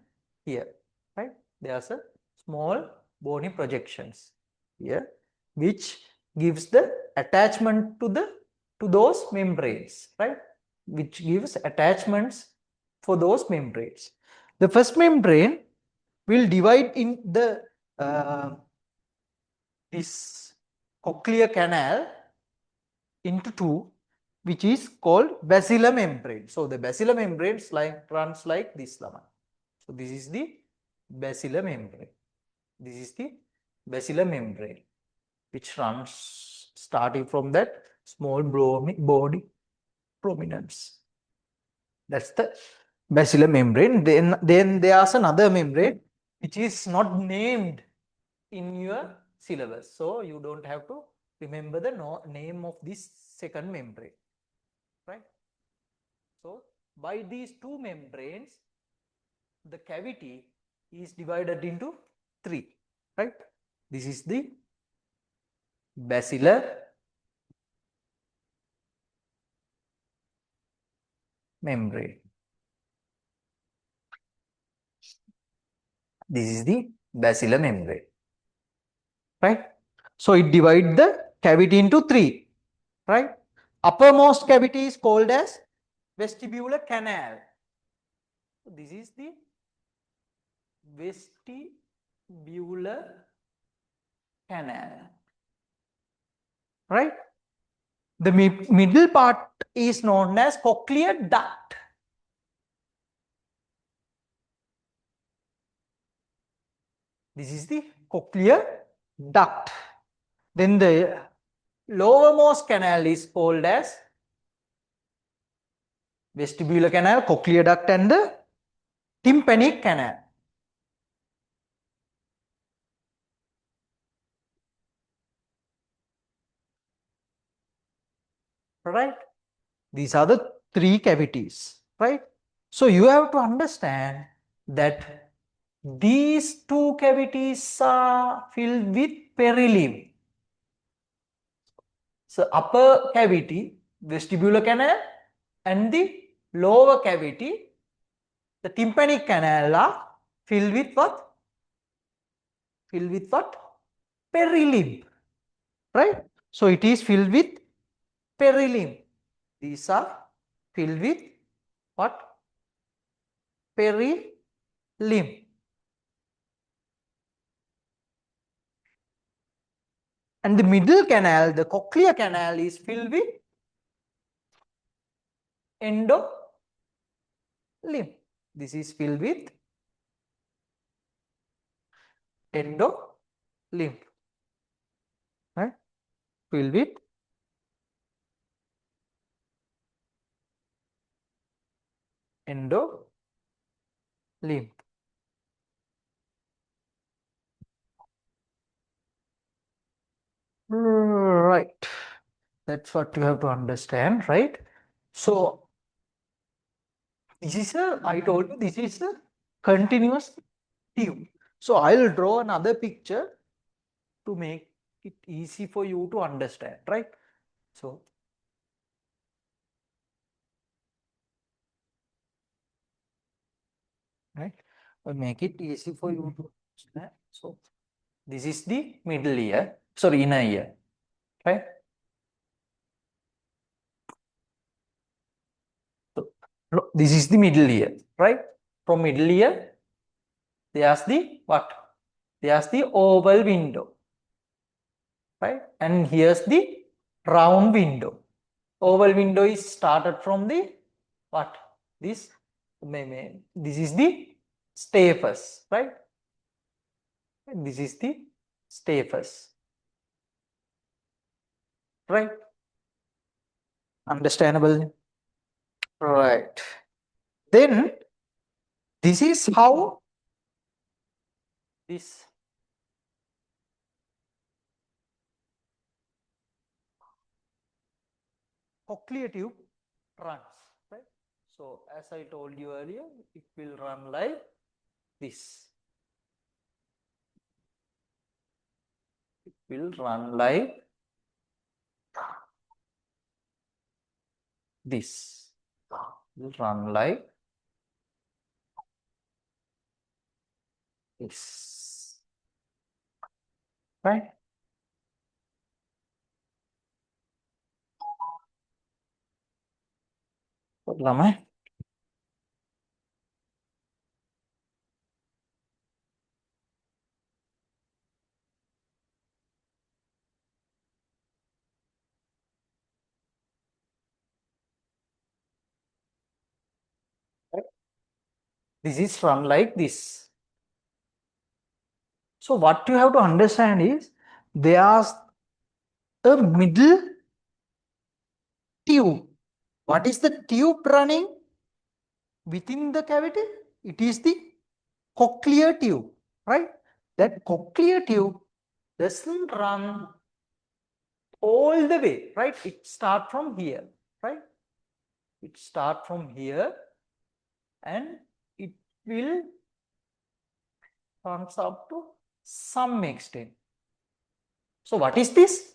here, right? There's a small bony projections here, which gives the attachment to those membranes, right? Which gives attachments for those membranes. The first membrane will divide in the this cochlear canal into 2, which is called basilar membrane. So the basilar membrane runs like this. So this is the basilar membrane. This is the basilar membrane, which runs starting from that small body prominence. That's the basilar membrane. Then there's another membrane which is not named in your syllabus. So you don't have to remember the name of this second membrane, right? So by these 2 membranes, the cavity is divided into three, right? This is the basilar membrane. This is the basilar membrane, right? So it divides the cavity into three, right? Uppermost cavity is called as vestibular canal. This is the vestibular canal, right? The middle part is known as cochlear duct. This is the cochlear duct. Then the lowermost canal is called as vestibular canal, cochlear duct, and the tympanic canal. Right? These are the three cavities, right? So you have to understand that these two cavities are filled with perilymph. So upper cavity, vestibular canal, and the lower cavity, the tympanic canal, are filled with what? Filled with what? Perilymph, right? So it is filled with perilymph. These are filled with what? Perilymph. And the middle canal, the cochlear canal, is filled with endolymph. This is filled with endolymph, right? Filled with endolymph. Right. That's what you have to understand, right? So this is I told you this is a continuous tube. So I'll draw another picture to make it easy for you to understand, right? So right, I'll make it easy for you to understand. So this is the middle ear, sorry, inner ear, right? So this is the middle ear, right? From middle ear, there's the what? There's the oval window, right? And here's the round window. Oval window is started from the what? This is the stapes, right? And this is the stapes, right? Understandable, right? Then this is how this cochlear tube runs, right? So as I told you earlier, it will run like this. It will run like this. It will run like this, right? Lama. This is run like this. So what you have to understand is there's a middle tube. What is the tube running within the cavity? It is the cochlear tube, right? That cochlear tube doesn't run all the way, right? It start from here, right? It start from here and it will runs up to some extent. So what is this?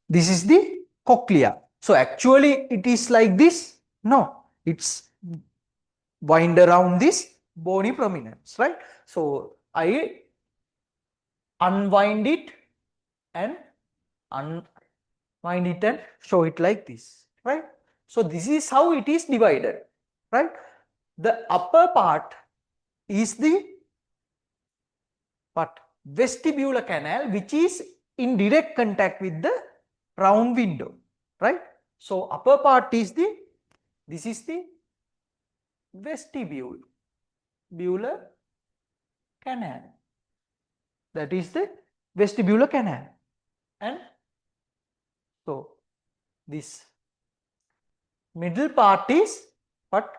This is the cochlea. So actually it is like this. No, it's wind around this bony prominence, right? So I unwind it and unwind it and show it like this, right? So this is how it is divided, right? The upper part is the what? Vestibular canal, which is in direct contact with the round window, right? So upper part is this is the vestibular canal. That is the vestibular canal. And so this middle part is what?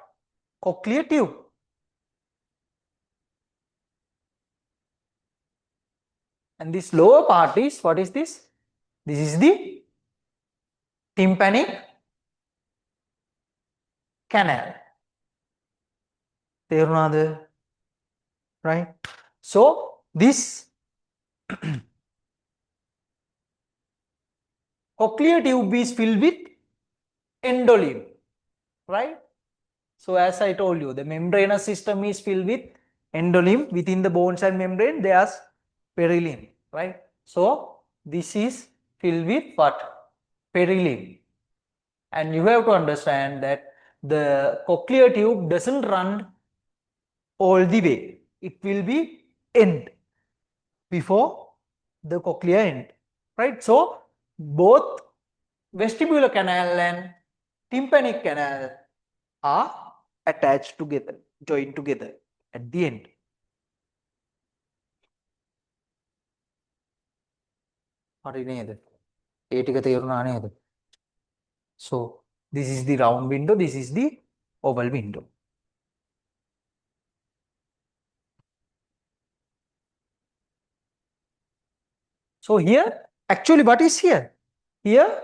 Cochlear tube. And this lower part is, what is this? This is the tympanic canal. Right? So this cochlear tube is filled with endolymph, right? So as I told you, the membranous system is filled with endolymph. Within the bones and membrane, there's perilymph, right? So this is filled with what? Perilymph. And you have to understand that the cochlear tube doesn't run all the way. It will be end before the cochlear end, right? So both vestibular canal and tympanic canal are attached together, joined together at the end. So this is the round window, this is the oval window. So here, actually what is here? Here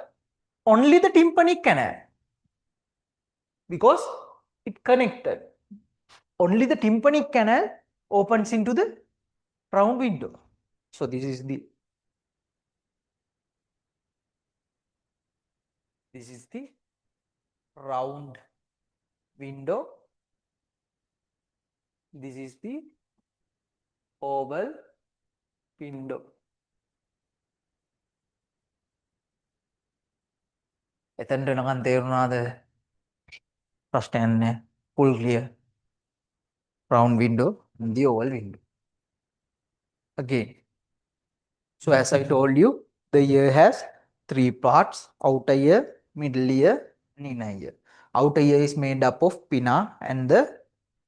only the tympanic canal, because it connected. Only the tympanic canal opens into the round window. So this is the round window. This is the oval window. එතනට එනකන් තේරුණාද ප්‍රශ්නයක් full clear? Round window and the oval window. Again, so as I told you, the ear has three parts: outer ear, middle ear, and inner ear. Outer ear is made up of pinna and the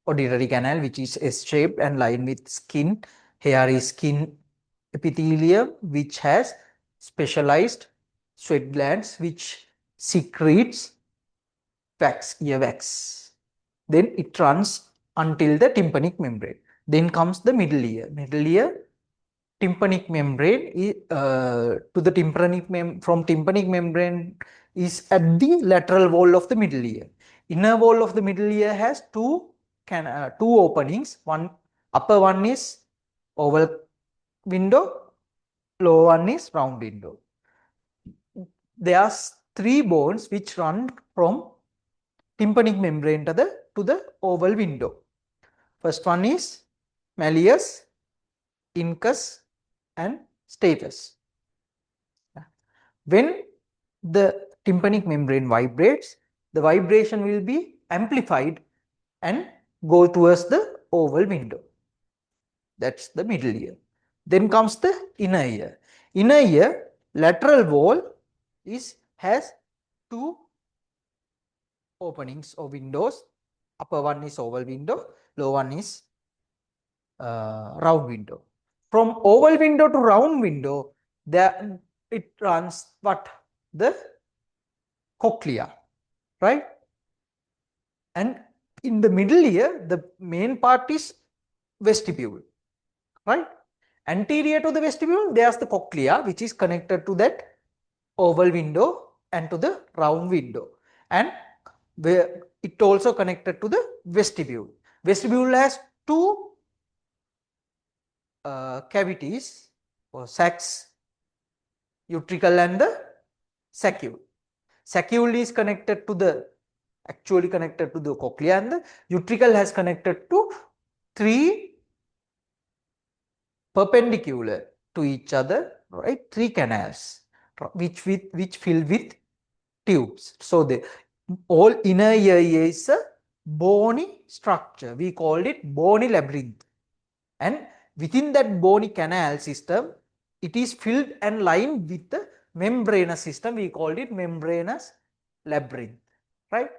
auditory canal, which is S-shaped and lined with skin. Here is skin epithelium, which has specialized sweat glands which secretes wax, ear wax. Then it runs until the tympanic membrane. Then comes the middle ear. Middle ear, tympanic membrane to the from tympanic membrane is at the lateral wall of the middle ear. Inner wall of the middle ear has two openings. One upper one is oval window, lower one is round window. There are three bones which run from tympanic membrane to the oval window. First one is malleus, incus, and stapes. When the tympanic membrane vibrates, the vibration will be amplified and go towards the oval window. That's the middle ear. Then comes the inner ear. Inner ear, lateral wall has two openings or windows. Upper one is oval window, lower one is round window. From oval window to round window, it runs what? The cochlea, right? And in the middle ear, the main part is vestibule, right? Anterior to the vestibule, there's the cochlea, which is connected to that oval window and to the round window. And it also connected to the vestibule. Vestibule has two cavities or sacs, utricle and the saccule. Saccule is connected to the actually connected to the cochlea, and the utricle has connected to three perpendicular to each other, right? Three canals which fill with tubes. So the all inner ear is a bony structure. We called it bony labyrinth, and within that bony canal system, it is filled and lined with the membranous system. We called it membranous labyrinth, right?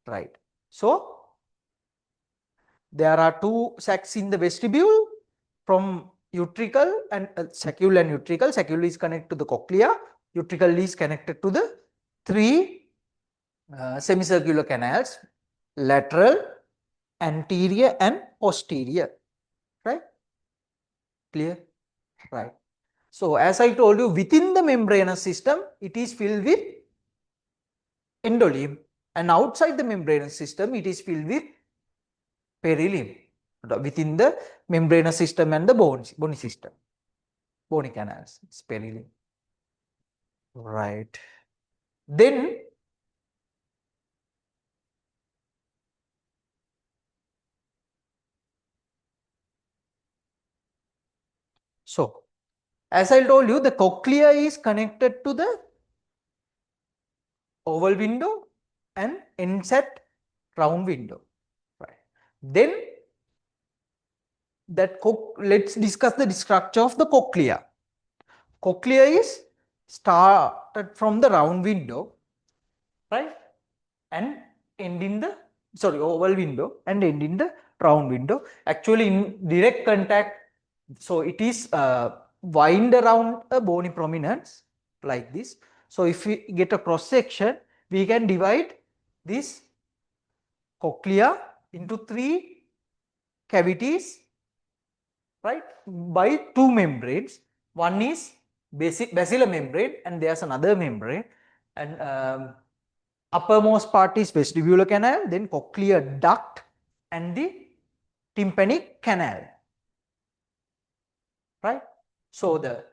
Right. So there are two sacs in the vestibule from utricle and saccule and utricle. Saccule is connected to the cochlea. Utricle is connected to the three semicircular canals: lateral, anterior, and posterior. Right? Clear? Right. So as I told you, within the membranous system, it is filled with endolimb, and outside the membranous system, it is filled with perilimb. Within the membranous system and the bony system, bony canals, it's perilimb. Right. Then so as I told you, the cochlea is connected to the oval window and ends at round window. Right. Then let's discuss the structure of the cochlea. Cochlea is started from the round window, right, and end in the oval window and end in the round window. Actually, in direct contact, so it is wind around a bony prominence like this. So if we get a cross section, we can divide this cochlea into three cavities, right, by two membranes. One is basilar membrane, and there's another membrane, and uppermost part is vestibular canal, then cochlear duct, and the tympanic canal, right? So the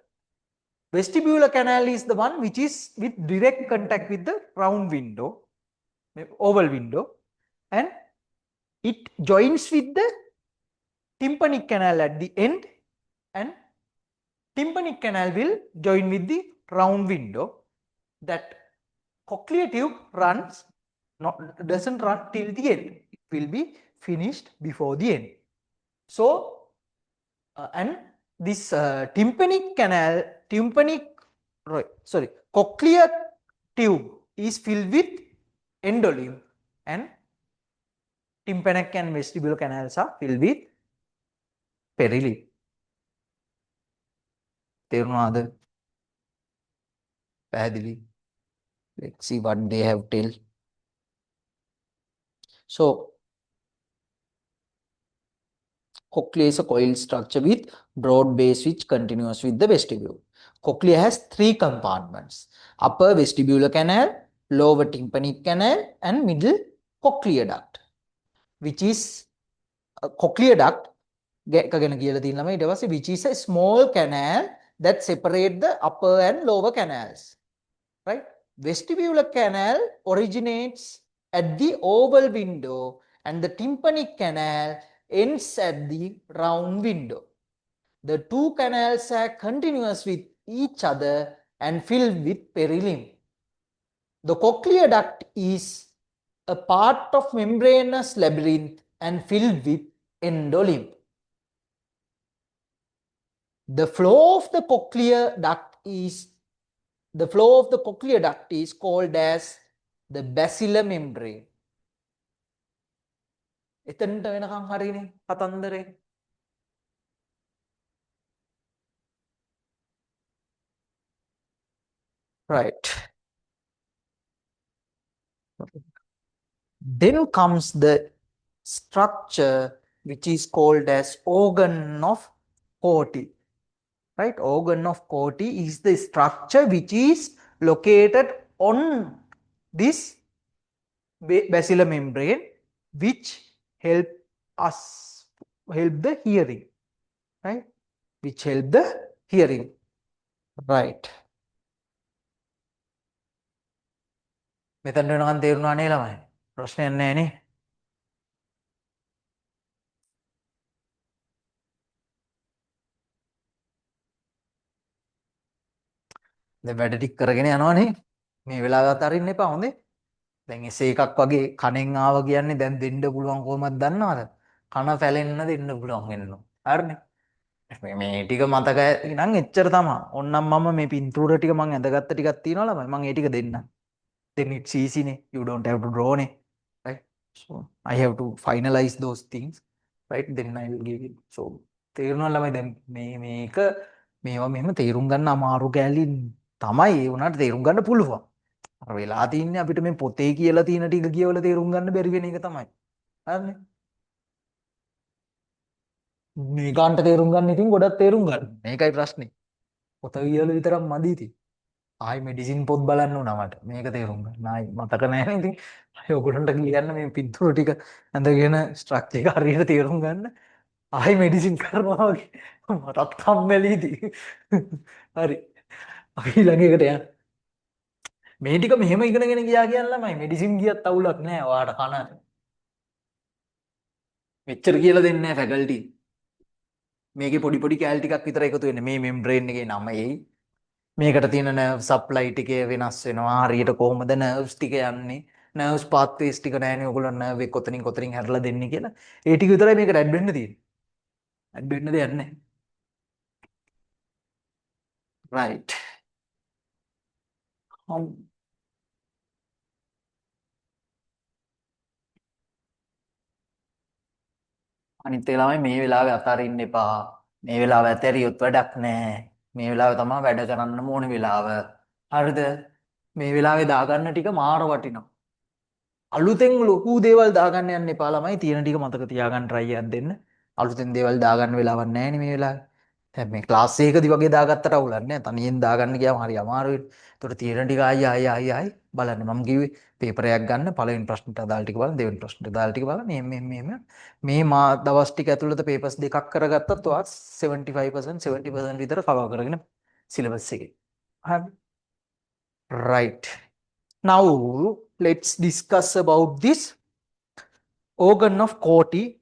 vestibular canal is the one which is with direct contact with the round window, oval window, and it joins with the tympanic canal at the end, and tympanic canal will join with the round window. That cochlear tube doesn't run till the end. It will be finished before the end. So and this cochlear tube is filled with endolimb, and tympanic and vestibular canals are filled with perilimb. තේරුණාද? පැහැදිලි? Let's see what they have tell. So cochlea is a coiled structure with broad base which continues with the vestibule. Cochlea has three compartments: upper vestibular canal, lower tympanic canal, and middle cochlear duct, which is a cochlear duct which is a small canal that separate the upper and lower canals, right? Vestibular canal originates at the oval window, and the tympanic canal ends at the round window. The two canals are continuous with each other and filled with perilimb. The cochlear duct is a part of membranous labyrinth and filled with endolimb. The flow of the cochlear duct is called as the basilar membrane. එතනට වෙනකන් හරිනේ කතන්දරේ. Right. Then comes the structure which is called as organ of Corti. Right? Organ of Corti is the structure which is located on this basilar membrane, which help us help the hearing, right? Which help the hearing, right? මෙතන වෙනකන් තේරුණා නේ ළමයි? ප්‍රශ්නයක් නැහැ නේ? දැන් වැඩ ටික කරගෙන යනවනේ. මේ වෙලාව අතරින්න එපා හොඳේ. දැන් එසේ එකක් වගේ කණෙන් ආව කියන්නේ දැන් දෙන්න පුළුවන් කොහොමද දන්නවද? කන පැලෙන්න දෙන්න පුළුවන් වෙනවා. හරිනේ. මේ ටික මතක නම් එච්චර තමයි. ඕන්නම් මම මේ පින්තූර ටික මම ඇඳගත්ත ටිකක් තියෙනවා ළමයි. මම ඒ ටික දෙන්නම්. Then it's easy නේ. You don't have to draw නේ. Right? So I have to finalize those things. Right? Then I will give it. So තේරුණා ළමයි දැන් මේක මේවා මෙහෙම තේරුම් ගන්න අමාරු කැලි තමයි ඒ වුණාට තේරුම් ගන්න පුළුවන්. අර වෙලා තින්නේ අපිට මේ පොතේ කියලා තියෙන ටික කියවලා තේරුම් ගන්න බැරි වෙන එක තමයි. හරිනේ? මේකාන්ට තේරුම් ගන්න ඉතින් ගොඩක් තේරුම් ගන්න. මේකයි ප්‍රශ්නේ. පොත කියලා විතරක් මදි ඉතින්. ආයි මෙඩිසින් පොත් බලන්න උනා මට. මේක තේරුම් ගන්න. ආයි මතක නැහැ ඉතින්. ආයි ඔයගොල්ලන්ට කියන්න මේ පින්තූර ටික ඇඳගෙන ස්ට්‍රක්චර් එක හරියට තේරුම් ගන්න. ආයි මෙඩිසින් කරනවා වගේ. මටත් කම්මැලි ඉතින්. හරි. අපි ළඟ එකට යන්න. මේ ටික මෙහෙම ඉගෙනගෙන ගියා කියන ළමයි මෙඩිසින් ගියත් අවුලක් නැහැ. ඔයාට කන මෙච්චර කියලා දෙන්නේ නැහැ ෆැකල්ටි. මේකේ පොඩි කෑලි ටිකක් විතර එකතු වෙන්නේ. මේ මෙම්බ්‍රේන් එකේ නම එයි. මේකට තියෙන නර්ව් සප්ලයි ටිකේ වෙනස් වෙනවා. හරියට කොහොමද නර්ව්ස් ටික යන්නේ? නර්ව්ස් පාත්වේස් ටික නැහැනේ ඔයගොල්ලෝ නර්ව් එක කොතනින් හැරලා දෙන්නේ කියලා. ඒ ටික විතරයි මේකට ඇඩ් වෙන්න තියෙන්නේ. ඇඩ් වෙන්න දෙයක් නැහැ. right. අනිත් ඒ ළමයි මේ වෙලාවේ අතාරින්න එපා. මේ වෙලාව ඇතරියොත් වැඩක් නැහැ. මේ වෙලාව තමයි වැඩ කරන්න ඕන වෙලාව. හරිද? මේ වෙලාවේ දාගන්න ටික මාර වටිනවා. අලුතෙන් ලොකු දේවල් දාගන්න යන්න එපා ළමයි. තියෙන ටික මතක තියාගන්න try එකක් දෙන්න. අලුතෙන් දේවල් දාගන්න වෙලාවක් නැහැ නේ මේ වෙලාවේ. දැන් මේ ක්ලාස් එකකදී වගේ දාගත්තට අවුලක් නැහැ. තනියෙන් දාගන්න ගියාම හරි අමාරුයි. ඒතකොට තියෙන ටික ආයි බලන්න. මම කිව්වේ පේපර් එකක් ගන්න පළවෙනි ප්‍රශ්නට අදාළ ටික බලන්න, දෙවෙනි ප්‍රශ්නට අදාළ ටික බලන්න. මේ දවස් ටික ඇතුළත පේපර්ස් දෙකක් කරගත්තත් ඔයා 75% 70% විතර කවර් කරගෙන සිලබස් එකේ. හරි. right. Now let's discuss about this organ of Corti,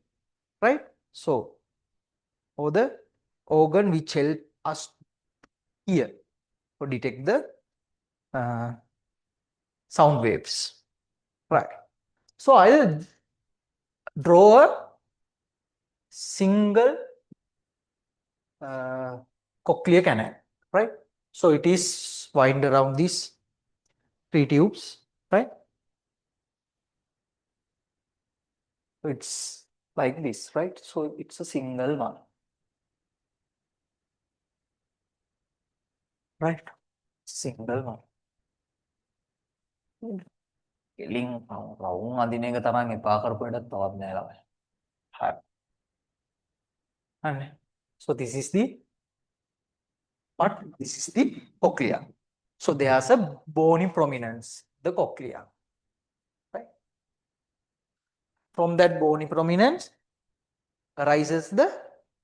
right? So, or the organ which help us hear or detect the sound waves, right? So I'll draw a single cochlear canal, right? So it is wind around these three tubes, right? So it's like this, right? So it's a single one, right? Single one. කෙලින් රවුම් අදින එක තරම් එපා කරපු වැඩක් තවත් නෑ ළමයි. හරි. හරි. So this is the what? This is the cochlea. So there's a bony prominence, the cochlea, right? From that bony prominence arises the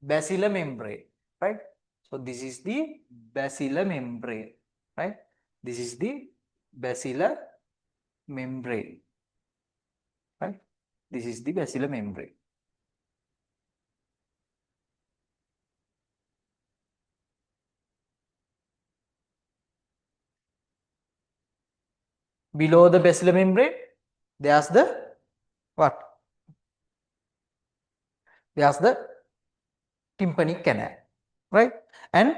basilar membrane, right? So this is the basilar membrane, right? This is the basilar membrane, right? This is the basilar membrane. Below the basilar membrane, there's the what? There's the tympanic canal, right? And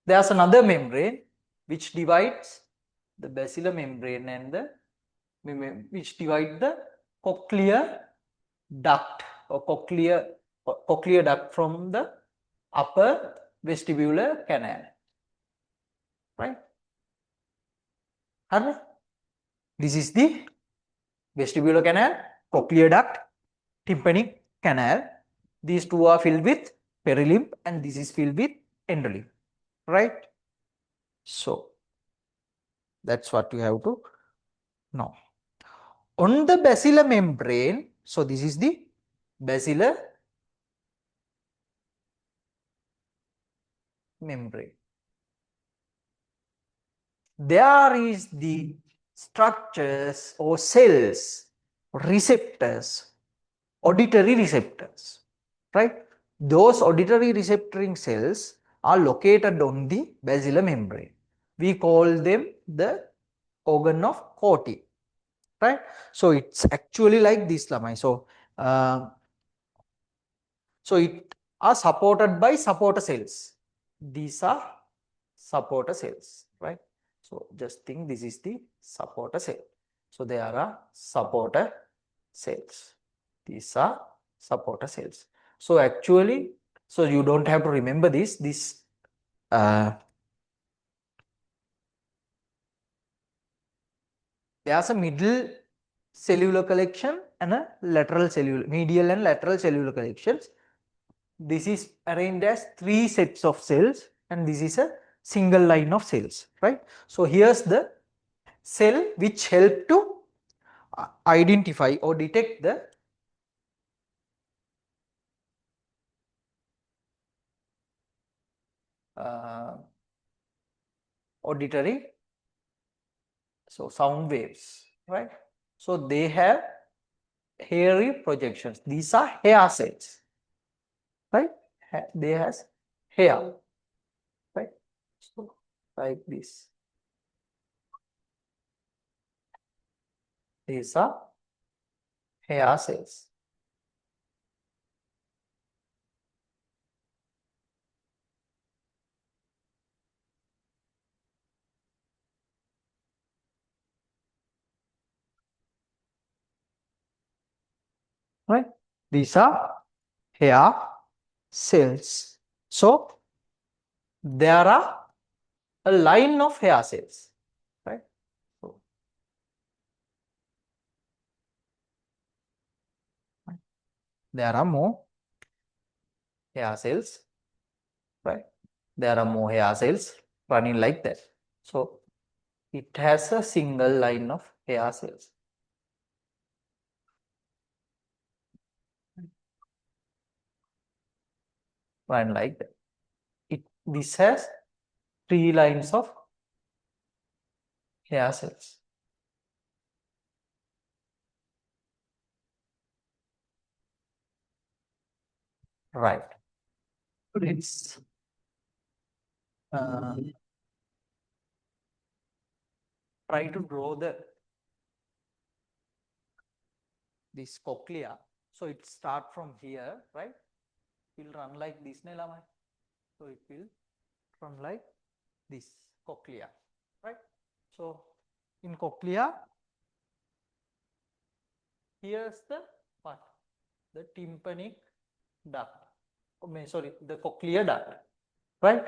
there's another membrane which divides the basilar membrane and the which divide the cochlear duct or cochlear duct from the upper vestibular canal, right? Hurry. This is the vestibular canal, cochlear duct, tympanic canal. These two are filled with perilimb and this is filled with endolimb, right? So that's what you have to know. On the basilar membrane, so this is the basilar membrane. There is the structures or cells, receptors, auditory receptors, right? Those auditory receptoring cells are located on the basilar membrane. We call them the organ of Corti, right? So it's actually like this, Lamai. So it are supported by supporter cells. These are supporter cells, right? So just think this is the supporter cell. So there are supporter cells. These are supporter cells. So actually, so you don't have to remember this. There's a middle cellular collection and a lateral cellular, medial and lateral cellular collections. This is arranged as 3 sets of cells and this is a single line of cells, right? So here's the cell which help to identify or detect the auditory, so sound waves, right? So they have hairy projections. These are hair cells, right? They has hair, right? So like this. These are hair cells. Right? These are hair cells. So there are a line of hair cells, right? So, there are more hair cells, right? There are more hair cells running like that. So it has a single line of hair cells. Run like that. This has 3 lines of hair cells. Right. Let's try to draw this cochlea. So it start from here, right? It will run like this, Nelamai. So it will run like this cochlea, right? So in cochlea, here's the what? The tympanic duct. Sorry, the cochlear duct, right?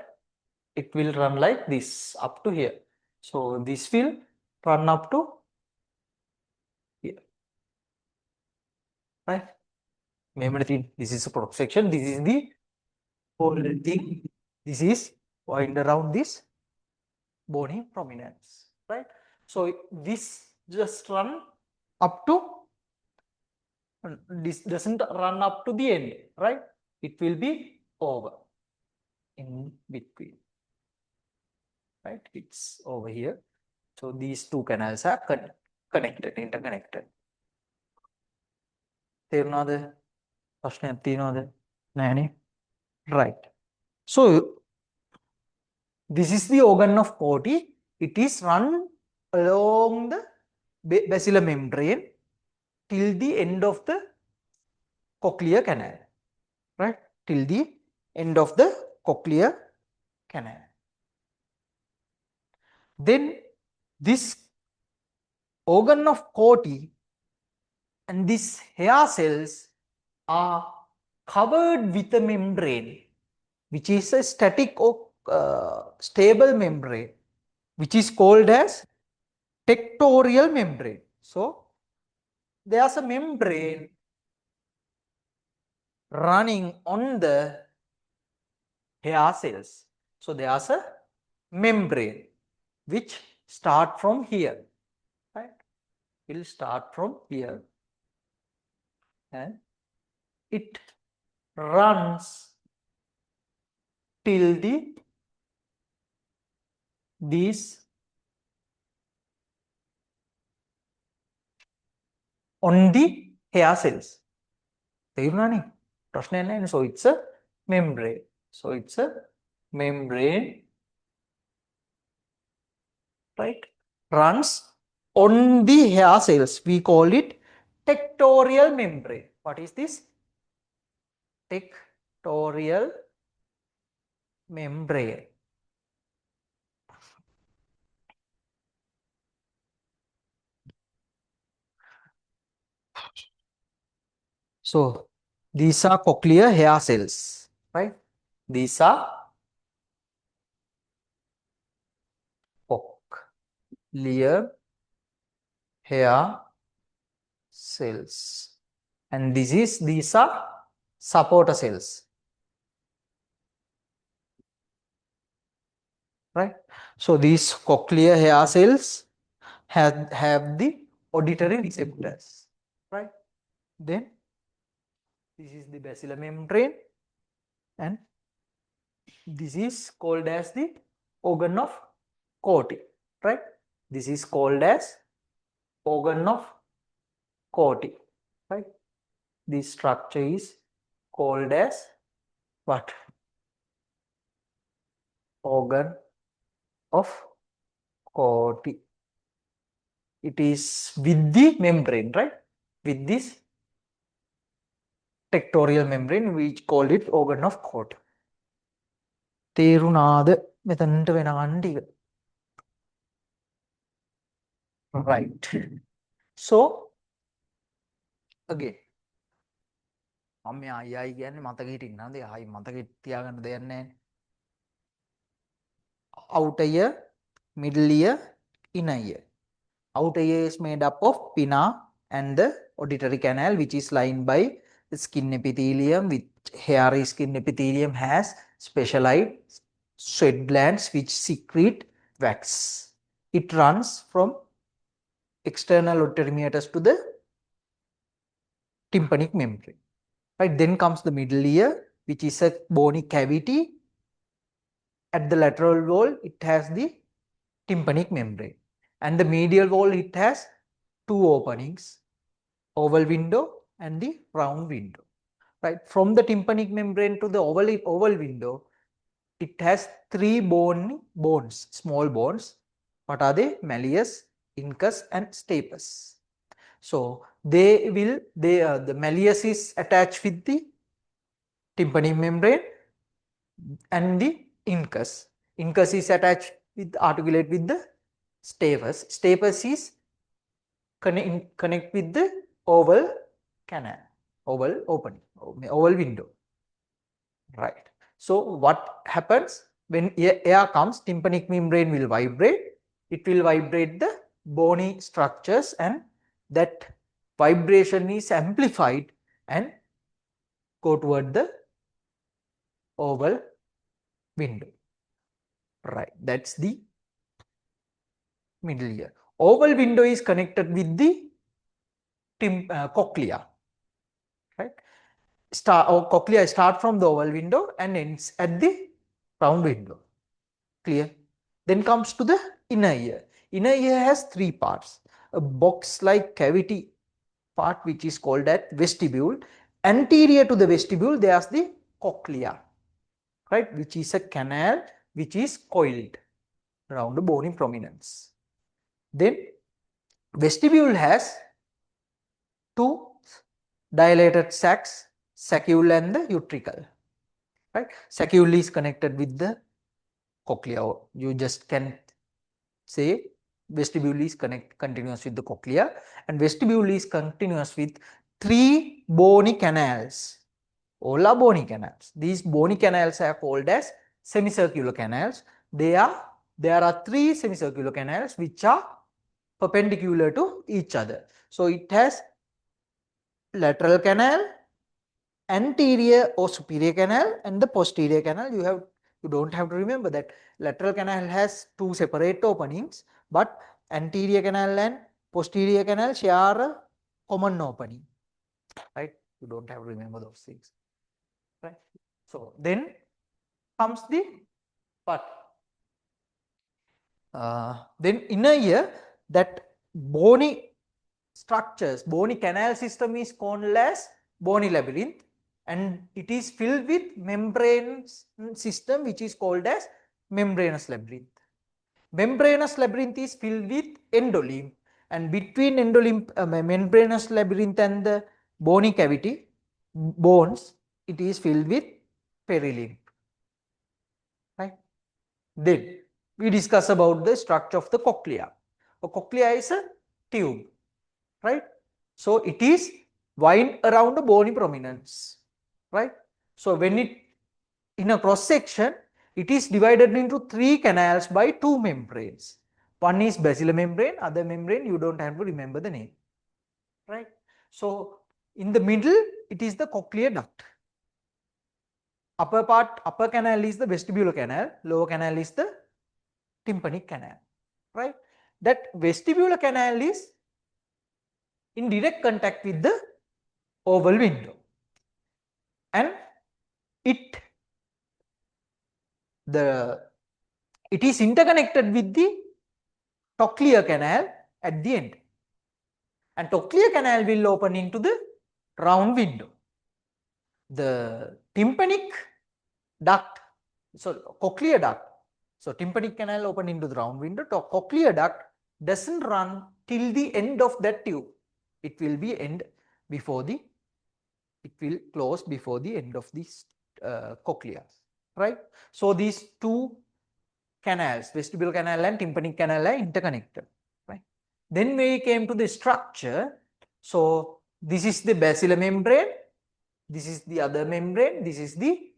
It will run like this up to here. So this will run up to here, right? Remember, this is a cross section. This is the whole thing. This is wind around this bony prominence, right? So this just run up to, this doesn't run up to the end, right? It will be over in between, right? It's over here. So these two canals are connected, interconnected. තේරුණාද? ප්‍රශ්නයක් තියෙනවද? නෑනේ. Right. So this is the organ of Corti. It is run along the basilar membrane till the end of the cochlear canal, right? Till the end of the cochlear canal. Then this organ of Corti and these hair cells are covered with a membrane, which is a static or stable membrane, which is called as tectorial membrane. So there's a membrane running on the hair cells. So there's a membrane which start from here, right? It will start from here and it runs till the these on the hair cells. So it's a membrane. So it's a membrane, right? Runs on the hair cells. We call it tectorial membrane. What is this? Tectorial membrane. So these are cochlear hair cells, right? These are cochlear hair cells, and these are supporter cells, right? So these cochlear hair cells have the auditory receptors, right? Then this is the basilar membrane, and this is called as the organ of Corti, right? This is called as organ of Corti, right? This structure is called as what? Organ of Corti. It is with the membrane, right? With this tectorial membrane, we call it organ of Corti. තේරුණාද මෙතනට වෙනවන් ටික? Right. So again, මම මේ අයයි කියන්නේ මතක හිටින්න නේද? ආයි මතක තියාගන්න දෙයක් නැහැ. Outer ear, middle ear, inner ear. Outer ear is made up of pinna and the auditory canal, which is lined by the skin epithelium, which hairy skin epithelium has specialized sweat glands which secrete wax. It runs from external auditory meatus to the tympanic membrane. Right, then comes the middle ear, which is a bony cavity. At the lateral wall, it has the tympanic membrane, and the medial wall, it has two openings, oval window and the round window. Right, from the tympanic membrane to the oval window, it has three bones, small bones. What are they? Malleus, incus, and stapes. So the malleus is attached with the tympanic membrane, and the incus. Incus is attached with articulate with the stapes. Stapes is connect with the oval canal, oval opening, oval window. Right. So what happens when air comes? Tympanic membrane will vibrate. It will vibrate the bony structures, and that vibration is amplified and go toward the oval window. Right. That's the middle ear. Oval window is connected with the cochlea. Right. Cochlea start from the oval window and ends at the round window. Clear? Then comes to the inner ear. Inner ear has three parts. A box-like cavity part, which is called as vestibule. Anterior to the vestibule, there's the cochlea, right, which is a canal which is coiled around the bony prominence. Then vestibule has two dilated sacs, saccule and the utricle. Right, saccule is connected with the cochlea. You just can say vestibule is continuous with the cochlea, and vestibule is continuous with three bony canals. All are bony canals. These bony canals are called as semicircular canals. There are three semicircular canals which are perpendicular to each other. So it has lateral canal, anterior or superior canal, and the posterior canal. You don't have to remember that lateral canal has two separate openings, but anterior canal and posterior canal share a common opening. Right? You don't have to remember those things. Right? So then comes the what? Then inner ear, that bony structures, bony canal system is called as bony labyrinth, and it is filled with membrane system which is called as membranous labyrinth. Membranous labyrinth is filled with endolymph, and between endolymph, membranous labyrinth and the bony cavity, bones, it is filled with perilymph. Right? Then we discuss about the structure of the cochlea. A cochlea is a tube, right? So it is wind around the bony prominence, right? So when it in a cross section, it is divided into 3 canals by 2 membranes. One is basilar membrane, other membrane you don't have to remember the name, right? So in the middle, it is the cochlear duct. Upper canal is the vestibular canal, lower canal is the tympanic canal, right? That vestibular canal is in direct contact with the oval window, and it is interconnected with the trochlear canal at the end, and trochlear canal will open into the round window. The tympanic duct, so cochlear duct, so tympanic canal open into the round window, cochlear duct doesn't run till the end of that tube. It will be end before the, it will close before the end of this cochlea, right? So these 2 canals, vestibular canal and tympanic canal, are interconnected, right? Then we came to the structure. So this is the basilar membrane, this is the other membrane, this is the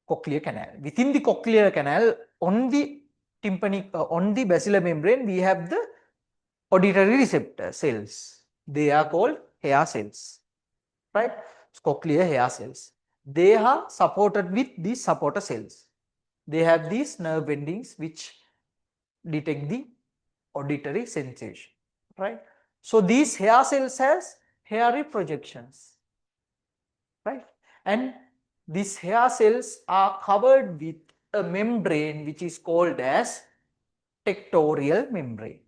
cochlear canal. Within the cochlear canal, on the tympanic, on the basilar membrane, we have the auditory receptor cells. They are called hair cells, right? Cochlear hair cells. They are supported with these supporter cells. They have these nerve endings which detect the auditory sensation, right? So these hair cells has hairy projections, right? And these hair cells are covered with a membrane which is called as tectorial membrane,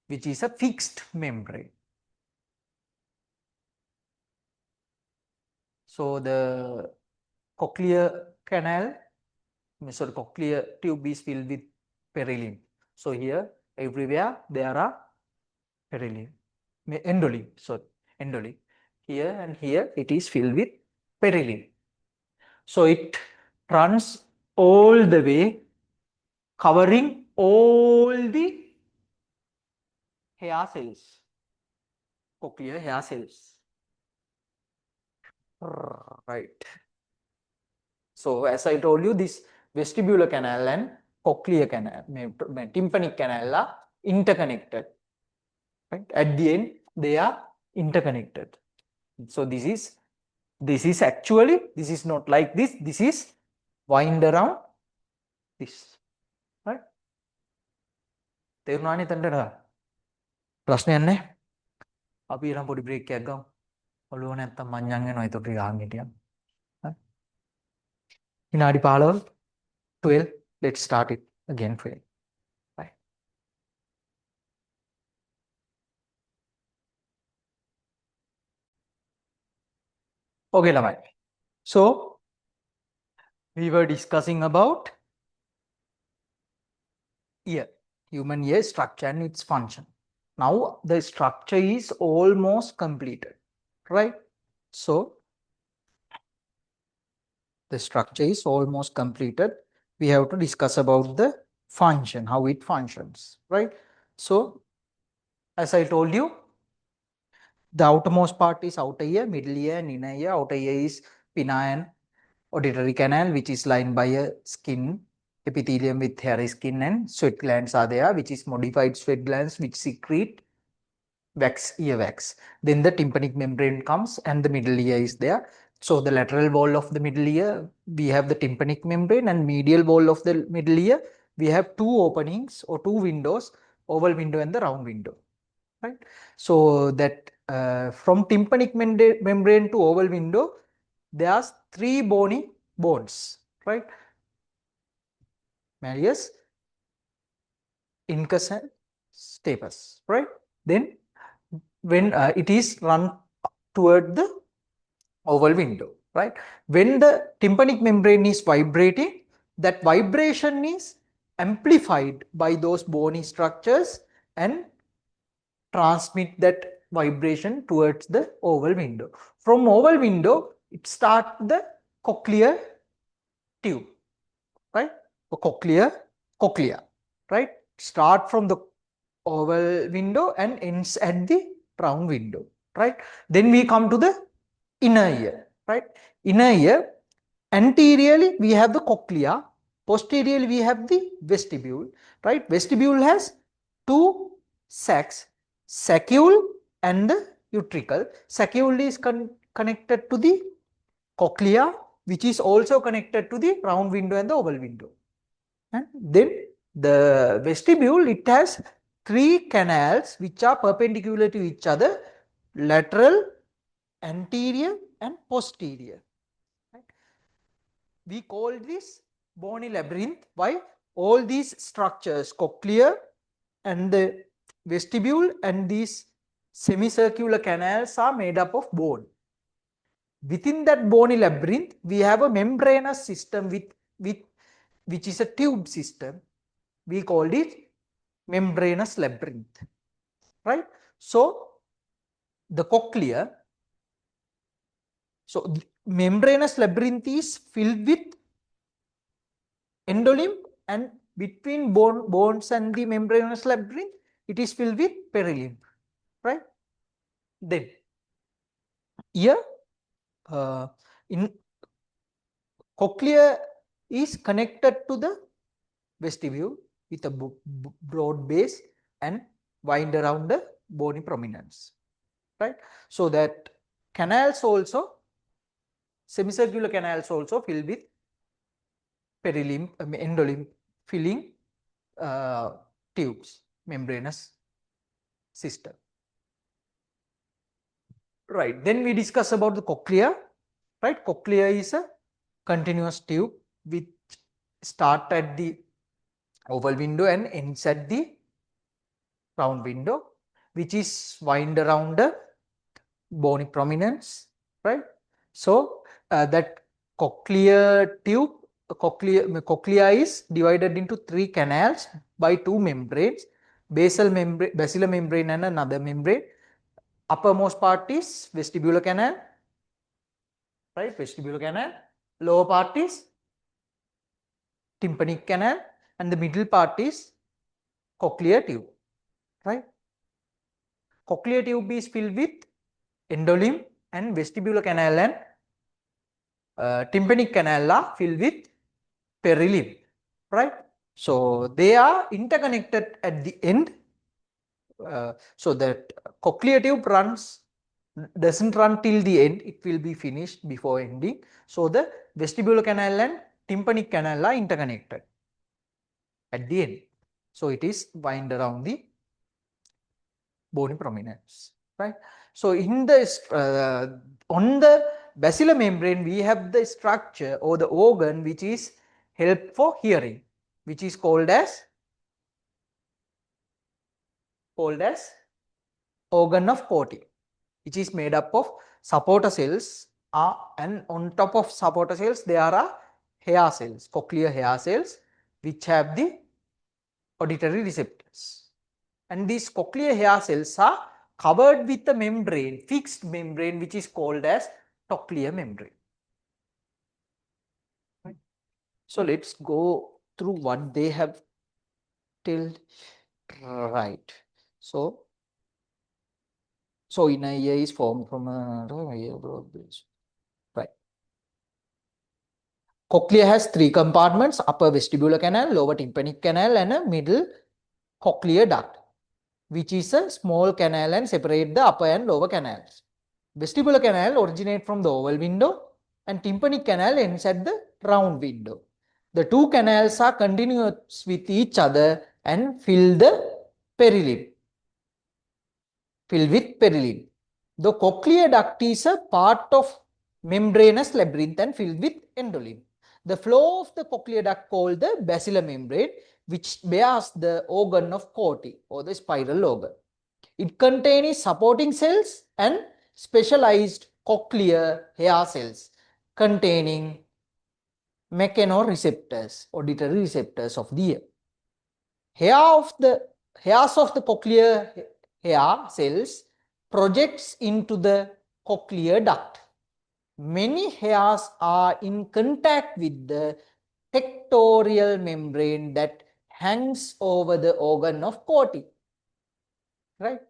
which is a fixed membrane. So the cochlear canal, sorry, cochlear tube is filled with perilymph. So here everywhere there are perilymph, endolymph, sorry, endolymph. Here and here it is filled with perilymph. So it runs all the way, covering all the hair cells, cochlear hair cells. Right. So as I told you, this vestibular canal and cochlear canal, tympanic canal are interconnected. Right? At the end, they are interconnected. So this is actually, this is not like this. This is wind around this. Right? තේරුණානේ තැනට ප්‍රශ්නයක් නැහැ. අපි ඊළඟ පොඩි break එකක් ගමු. ඔළුව නැත්තම් මංජන් වෙනවා. ඒතකොට ටික අහන් හිටියම්. හරි. විනාඩි 15 12. Let's start it again for you. Right. Okay, ළමයි. So we were discussing about ear, human ear structure and its function. Now the structure is almost completed, right? So the structure is almost completed. We have to discuss about the function, how it functions, right? So as I told you, the outermost part is outer ear, middle ear and inner ear. Outer ear is pinna and auditory canal, which is lined by a skin epithelium with hairy skin, and sweat glands are there, which is modified sweat glands which secrete wax, ear wax. Then the tympanic membrane comes and the middle ear is there. So the lateral wall of the middle ear, we have the tympanic membrane, and medial wall of the middle ear, we have 2 openings or 2 windows, oval window and the round window, right? So that from tympanic membrane to oval window, there are 3 bony bones, right? malleus, incus and stapes, right? Then when it is run toward the oval window, right? When the tympanic membrane is vibrating, that vibration is amplified by those bony structures and transmit that vibration towards the oval window. From oval window, it starts the cochlear tube, right? Cochlea, right? Start from the oval window and ends at the round window, right? Then we come to the inner ear, right? Inner ear, anteriorly we have the cochlea, posteriorly we have the vestibule, right? Vestibule has two sacs, saccule and the utricle. Saccule is connected to the cochlea, which is also connected to the round window and the oval window. And then the vestibule, it has three canals which are perpendicular to each other, lateral, anterior and posterior. Right? We call this bony labyrinth. Why? All these structures, cochlea and the vestibule and these semicircular canals are made up of bone. Within that bony labyrinth, we have a membranous system which is a tube system. We called it membranous labyrinth, right? So the cochlea, so membranous labyrinth is filled with endolymph, and between bones and the membranous labyrinth, it is filled with perilymph, right? Then here in cochlea is connected to the vestibule with a broad base and wind around the bony prominence, right? So that canals also, semicircular canals also filled with perilymph, endolymph filling tubes, membranous system. Right, then we discuss about the cochlea, right? Cochlea is a continuous tube which start at the oval window and ends at the round window, which is wind around the bony prominence, right? So that cochlear tube, cochlea is divided into three canals by two membranes, basilar membrane and another membrane. Uppermost part is vestibular canal, right? Vestibular canal. Lower part is tympanic canal, and the middle part is cochlear tube, right? Cochlear tube is filled with endolymph, and vestibular canal and tympanic canal are filled with perilymph, right? So they are interconnected at the end, so that cochlear tube doesn't run till the end, it will be finished before ending. So the vestibular canal and tympanic canal are interconnected at the end. So it is wind around the bony prominence, right? So in the on the basilar membrane, we have the structure or the organ which is help for hearing, which is called as organ of Corti, which is made up of supporter cells, and on top of supporter cells there are hair cells, cochlear hair cells, which have the auditory receptors. And these cochlear hair cells are covered with a membrane, fixed membrane, which is called as trochlear membrane. Right. So let's go through what they have till right. So inner ear is formed from a broad base. Right. Cochlea has three compartments: upper vestibular canal, lower tympanic canal, and a middle cochlear duct, which is a small canal and separate the upper and lower canals. Vestibular canal originates from the oval window, and tympanic canal ends at the round window. The two canals are continuous with each other and fill the perilymph. Filled with perilymph. The cochlear duct is a part of membranous labyrinth and filled with endolymph. the flow of the cochlear duct called the basilar membrane, which bears the organ of Corti or the spiral organ. It contains supporting cells and specialized cochlear hair cells containing mechanoreceptors, auditory receptors of the ear. Hairs of the cochlear hair cells projects into the cochlear duct. Many hairs are in contact with the tectorial membrane that hangs over the organ of Corti. Right?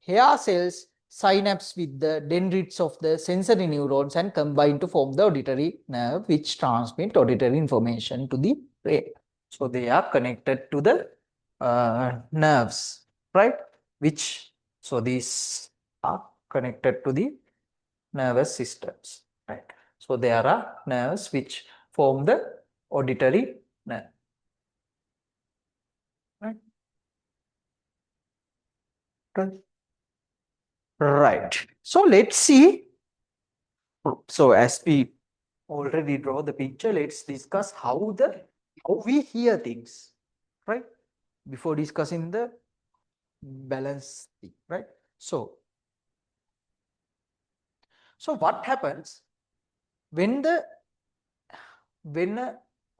Hair cells synapse with the dendrites of the sensory neurons and combine to form the auditory nerve, which transmit auditory information to the brain. So they are connected to the nerves, right? So these are connected to the nervous systems, right? So there are nerves which form the auditory nerve, right? Right. So let's see. So as we already draw the picture, let's discuss how we hear things, right? Before discussing the balance thing, right? So what happens when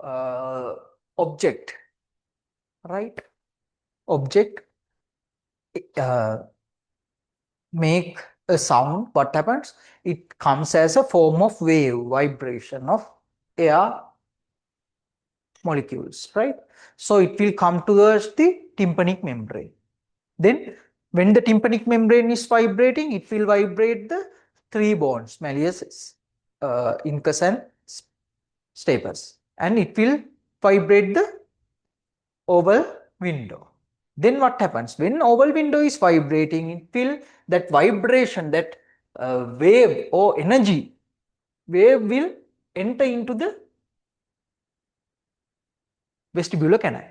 a object, right? Object uh, make a sound, what happens? It comes as a form of wave, vibration of air molecules, right? So it will come towards the tympanic membrane. Then when the tympanic membrane is vibrating, it will vibrate the three bones, malleus, incus and stapes, and it will vibrate the oval window. Then what happens? When oval window is vibrating, it will, that vibration, that wave or energy, wave will enter into the vestibular canal.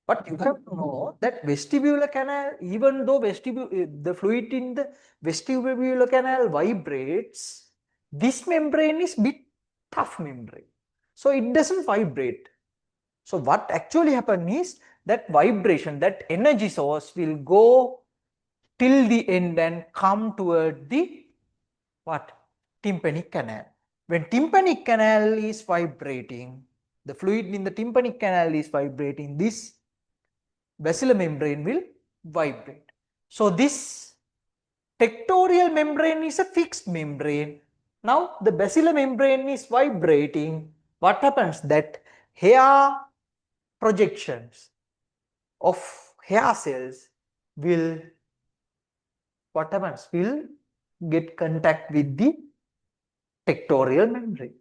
But you have to know that vestibular canal, even though the fluid in the vestibular canal vibrates, this membrane is bit tough membrane. So it doesn't vibrate. So what actually happens is that vibration, that energy source will go till the end and come toward the what? Tympanic canal. When tympanic canal is vibrating, the fluid in the tympanic canal is vibrating, this basilar membrane will vibrate. So this tectorial membrane is a fixed membrane. Now the basilar membrane is vibrating. What happens? That hair projections of hair cells will, what happens? Will get contact with the tectorial membrane.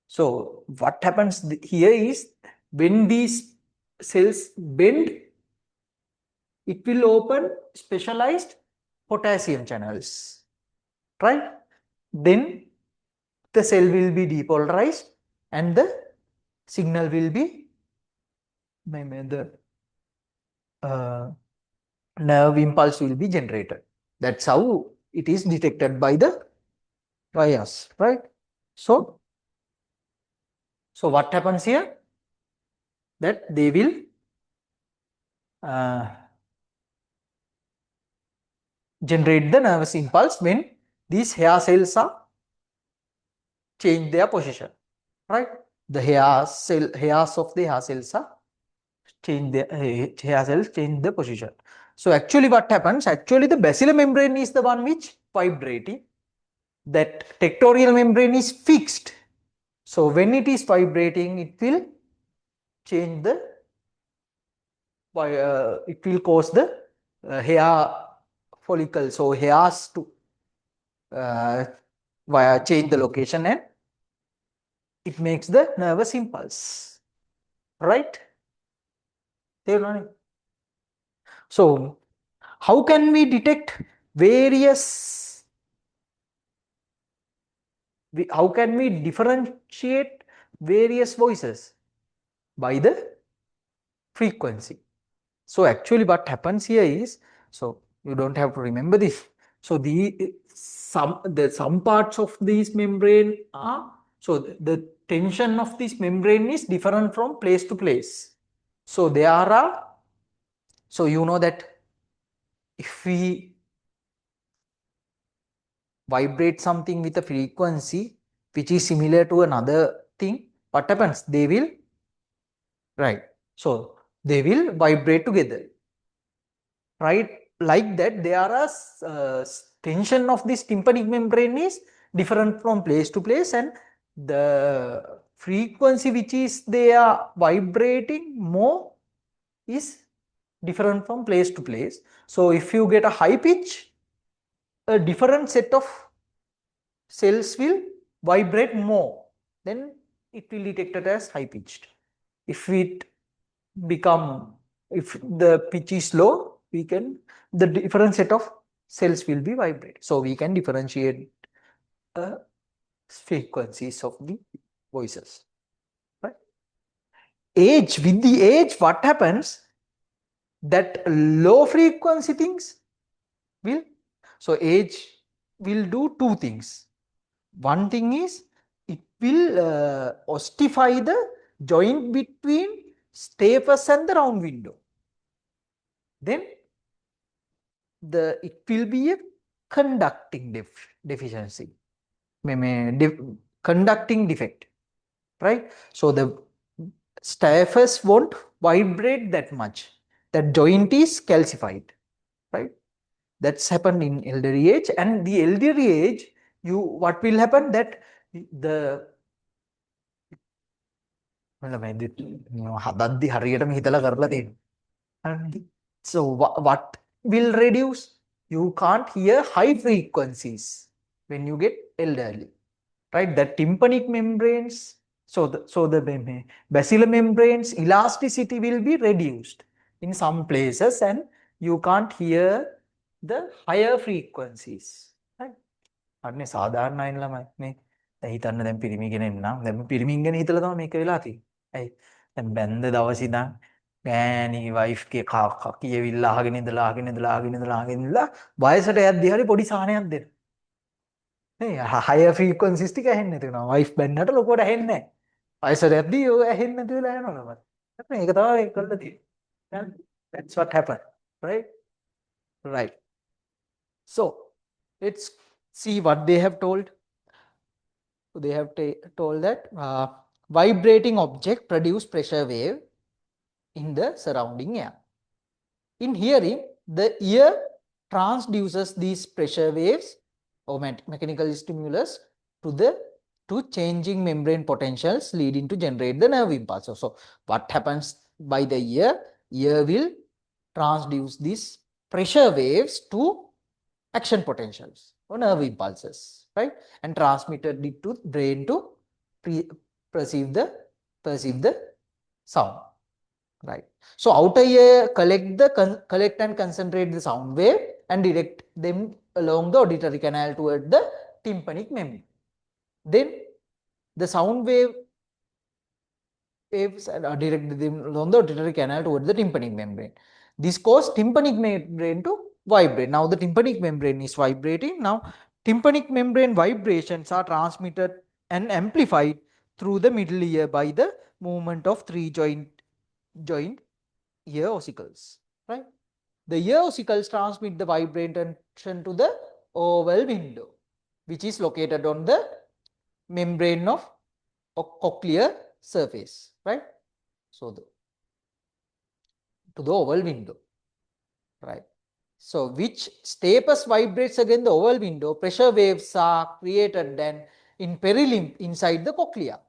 So what happens here is when these cells bend, it will open specialized potassium channels, right? Then the cell will be depolarized and the signal will be, the nerve impulse will be generated. That's how it is detected by the wires, right? So what happens here? That they will generate the nervous impulse when these hair cells are change their position, right? The hairs of the hair cells are change their hair cells change the position. So actually what happens? Actually the basilar membrane is the one which vibrating. That tectorial membrane is fixed. So when it is vibrating, it will change the it will cause the hair follicles, so hairs to change the location and it makes the nervous impulse, right? So how can we detect how can we differentiate various voices? By the frequency. So actually what happens here is, so you don't have to remember this. So some parts of these membrane are So the tension of this membrane is different from place to place. So there are, so you know that if we vibrate something with a frequency which is similar to another thing, what happens? They will, right? So they will vibrate together, right? Like that, there are tension of this tympanic membrane is different from place to place, and the frequency which is they are vibrating more is different from place to place. So if you get a high pitch, a different set of cells will vibrate more, then it will detected as high pitched. If it become, if the pitch is low, we can, the different set of cells will be vibrate. So we can differentiate frequencies of the voices. Right? Age, with the age, what happens? That low frequency things will, so age will do two things. One thing is it will ossify the joint between stapes and the round window. Then it will be a conducting deficiency, conducting defect, right? So the stapes won't vibrate that much. That joint is calcified, right? That's happened in elderly age, and the elderly age, what will happen that the so what will reduce? You can't hear high frequencies when you get elderly, right? The tympanic membranes, so the basilar membranes elasticity will be reduced in some places, and you can't hear the higher frequencies, right? අන්නේ සාධාරණ අයින් ළමයි නේ. දැන් හිතන්න දැන් පිරිමි කෙනෙක් නම් දැන් පිරිමින් ගැන හිතලා තමයි මේක වෙලා තියෙන්නේ. ඇයි? දැන් බැන්ද දවස් ඉඳන් ගෑණි වයිෆ් ගේ කා කියවිල්ලා අහගෙන ඉඳලා වයසට යද්දී හරි පොඩි සාහනයක් දෙන්න. නේ higher frequencies ටික ඇහෙන්නේ නැති වෙනවා. වයිෆ් බැන්නට ලොකුවට ඇහෙන්නේ නැහැ. වයසට යද්දී ඔය ඇහෙන්නේ නැති වෙලා යනවා ළමයි. මේක තමයි කරලා තියෙන්නේ. That's what happened, right? Right. So let's see what they have told. So they have told that vibrating object produce pressure wave in the surrounding air. In hearing, the ear transduces these pressure waves or mechanical stimulus to changing membrane potentials leading to generate the nerve impulses. So what happens by the ear? Ear will transduce these pressure waves to action potentials or nerve impulses, right? And transmitted it to brain to perceive the sound, right? So outer ear collect and concentrate the sound wave and direct them along the auditory canal toward the tympanic membrane. Then the sound waves direct them along the auditory canal toward the tympanic membrane. This causes tympanic membrane to vibrate. Now the tympanic membrane is vibrating. Now tympanic membrane vibrations are transmitted and amplified through the middle ear by the movement of three joint ear ossicles, right? The ear ossicles transmit the vibration to the oval window, which is located on the membrane of cochlear surface, right? So to the oval window, right? So which stapes vibrates against the oval window, pressure waves are created then in perilymph inside the cochlea.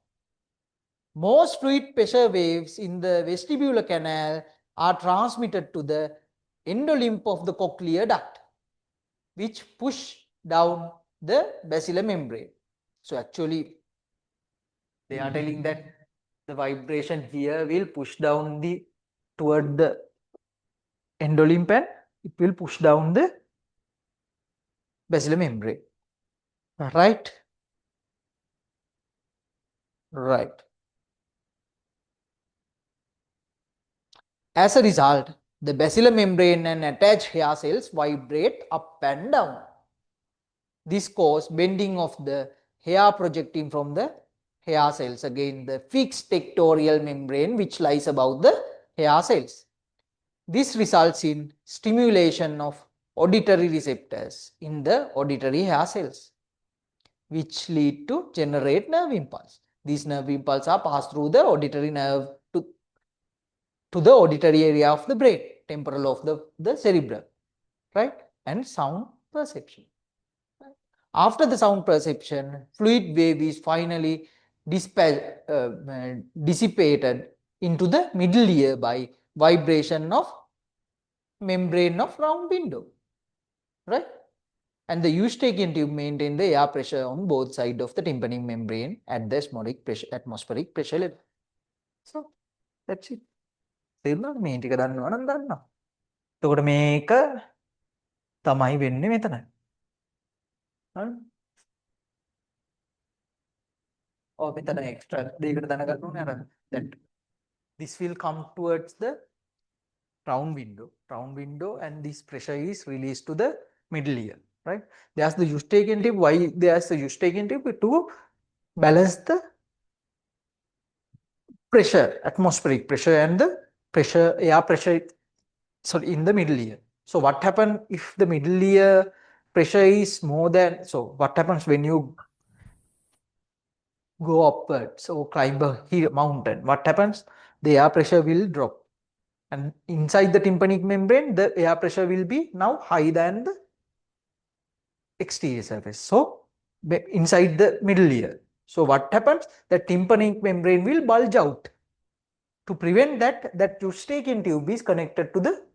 Most fluid pressure waves in the vestibular canal are transmitted to the endolymph of the cochlear duct, which push down the basilar membrane. So actually, they are telling that the vibration here will push down toward the endolymph, and it will push down the basilar membrane, right? Right. As a result, the basilar membrane and attached hair cells vibrate up and down. This causes bending of the hair projecting from the hair cells, again the fixed tectorial membrane which lies above the hair cells. This results in stimulation of auditory receptors in the auditory hair cells, which lead to generate nerve impulse. These nerve impulses are passed through the auditory nerve to the auditory area of the brain, temporal of the cerebrum, right? And sound perception. After the sound perception, fluid wave is finally dissipated into the middle ear by vibration of membrane of round window, right? And the eustachian tube maintain the air pressure on both sides of the tympanic membrane at the atmospheric pressure level. So that's it. තේරුණාද මේ ටික දන්නවා නම් දන්නවා. එතකොට මේක තමයි වෙන්නේ මෙතන. හරි? ඔව් මෙතන එක්ස්ට්‍රා දෙයකට දැනගන්න ඕනේ අර that this will come towards the round window and this pressure is released to the middle ear, right? There's the eustachian tube. Why there's the eustachian tube? To balance the pressure, atmospheric pressure and the pressure, air pressure, sorry, in the middle ear. So what happens if the middle ear pressure is more than, so what happens when you go upwards or climb a hill, mountain? What happens? The air pressure will drop. And inside the tympanic membrane, the air pressure will be now higher than the exterior surface. So inside the middle ear. So what happens? The tympanic membrane will bulge out. To prevent that, that eustachian tube is connected to the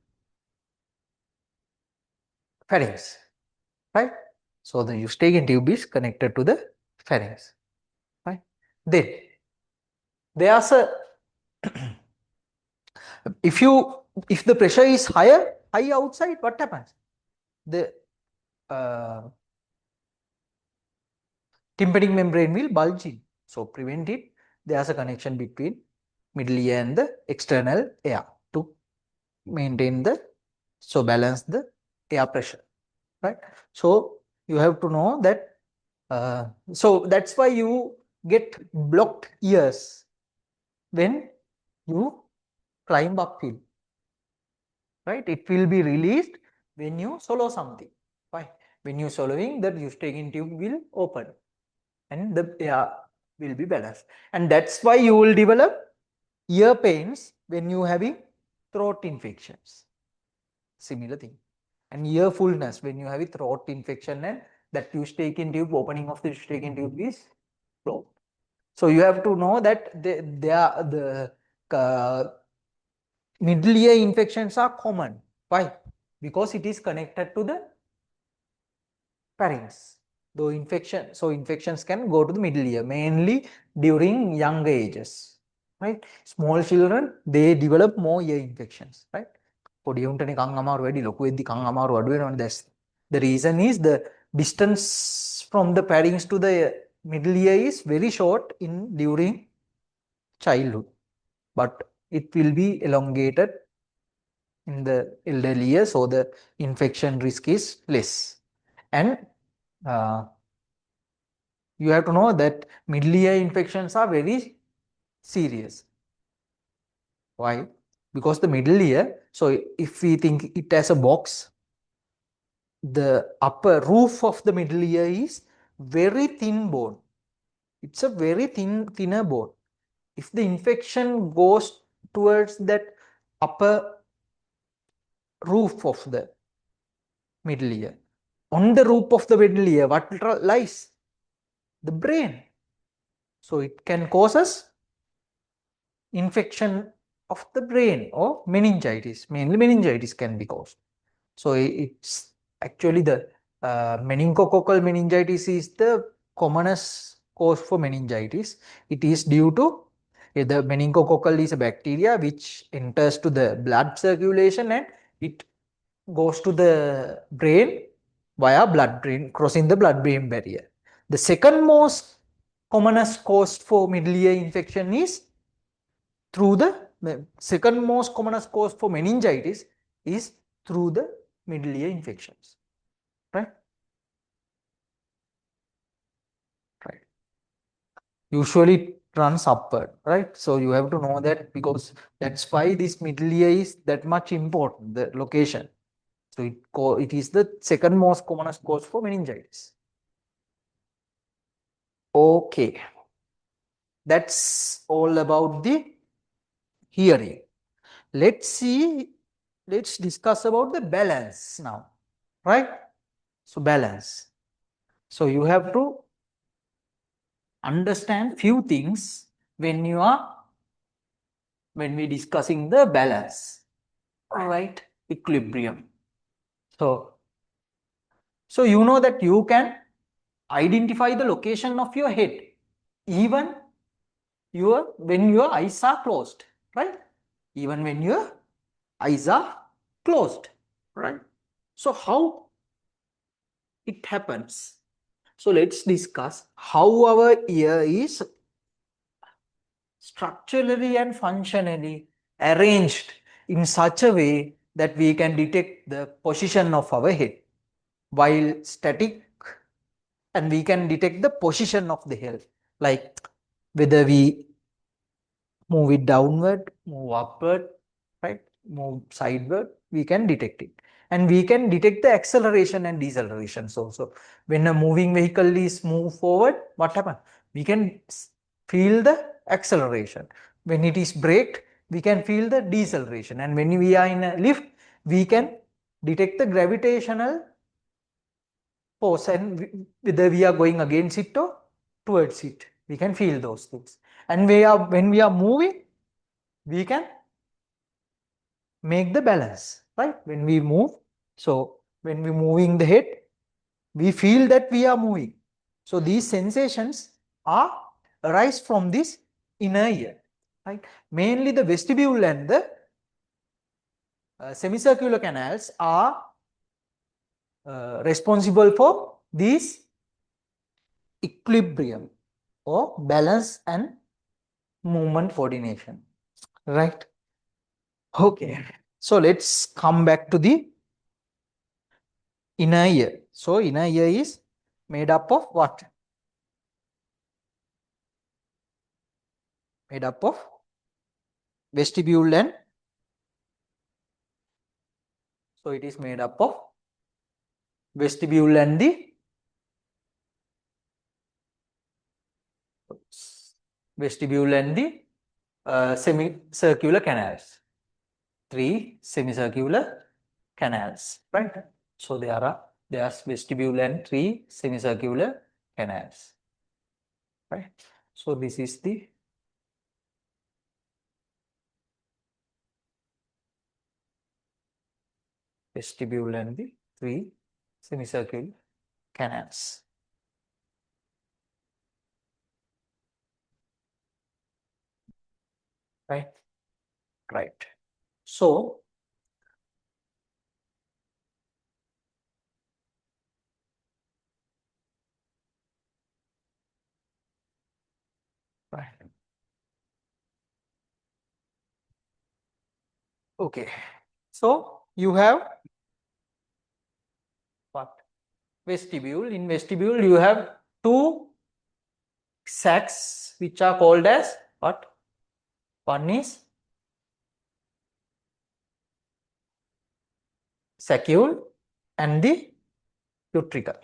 pharynx, right? So the eustachian tube is connected to the pharynx, right? Then there's a if the pressure is high outside, what happens? The tympanic membrane will bulge in. So prevent it, there's a connection between middle ear and the external air to maintain the, so balance the air pressure, right? So you have to know that, so that's why you get blocked ears when you climb uphill, right? It will be released when you swallow something. Why? When you swallowing, the eustachian tube will open and the air will be balanced. And that's why you will develop ear pains when you having throat infections. Similar thing. And ear fullness when you have a throat infection and that eustachian tube, opening of the eustachian tube is blocked. So you have to know that the middle ear infections are common. Why? Because it is connected to the pharynx. Though infections can go to the middle ear mainly during younger ages, right? Small children, they develop more ear infections, right? පොඩි උන්ටනේ කන් අමාරු වැඩි, ලොකු වෙද්දි කන් අමාරු අඩු වෙනවනේ. That's the reason is the distance from the pharynx to the middle ear is very short in during childhood, but it will be elongated in the elderly years, so the infection risk is less. And you have to know that middle ear infections are very serious. Why? Because the middle ear, so if we think it as a box, the upper roof of the middle ear is very thin bone. It's a very thinner bone. If the infection goes towards that upper roof of the middle ear, on the roof of the middle ear, what lies? The brain. So it can cause us infection of the brain or meningitis. Mainly meningitis can be caused. So it's actually the meningococcal meningitis is the commonest cause for meningitis. It is due to the meningococcal is a bacteria which enters to the blood circulation and it goes to the brain via blood-brain, crossing the blood-brain barrier. The second most commonest cause for middle ear infection is through the second most commonest cause for meningitis is through the middle ear infections, right? Right. Usually it runs upward, right? So you have to know that, because that's why this middle ear is that much important, the location. So it is the second most commonest cause for meningitis. Okay, that's all about the hearing. Let's discuss about the balance now, right? So balance. So you have to understand few things when we discussing the balance, right? Equilibrium. So you know that you can identify the location of your head even when your eyes are closed, right? Even when your eyes are closed, right? So how it happens? So let's discuss how our ear is structurally and functionally arranged in such a way that we can detect the position of our head while static, and we can detect the position of the head, like whether we move it downward, move upward, right, move sideward, we can detect it. And we can detect the acceleration and decelerations also. When a moving vehicle is moved forward, what happens? We can feel the acceleration. When it is braked, we can feel the deceleration. And when we are in a lift, we can detect the gravitational force, and whether we are going against it or towards it. We can feel those things. And when we are moving, we can make the balance, right? When we move, so when we moving the head, we feel that we are moving. So these sensations are arise from this inner ear, right? Mainly the vestibule and the semicircular canals are responsible for this equilibrium or balance and movement coordination, right? Okay, so let's come back to the inner ear. So inner ear is made up of what? Made up of vestibule and, so it is made up of vestibule and the semicircular canals. Three semicircular canals, right? So there's vestibule and three semicircular canals, right? So this is the vestibule and the three semicircular canals. Right? Right. So right. Okay. So you have what? Vestibule. In vestibule, you have two sacs which are called as what? One is saccule and the utricle,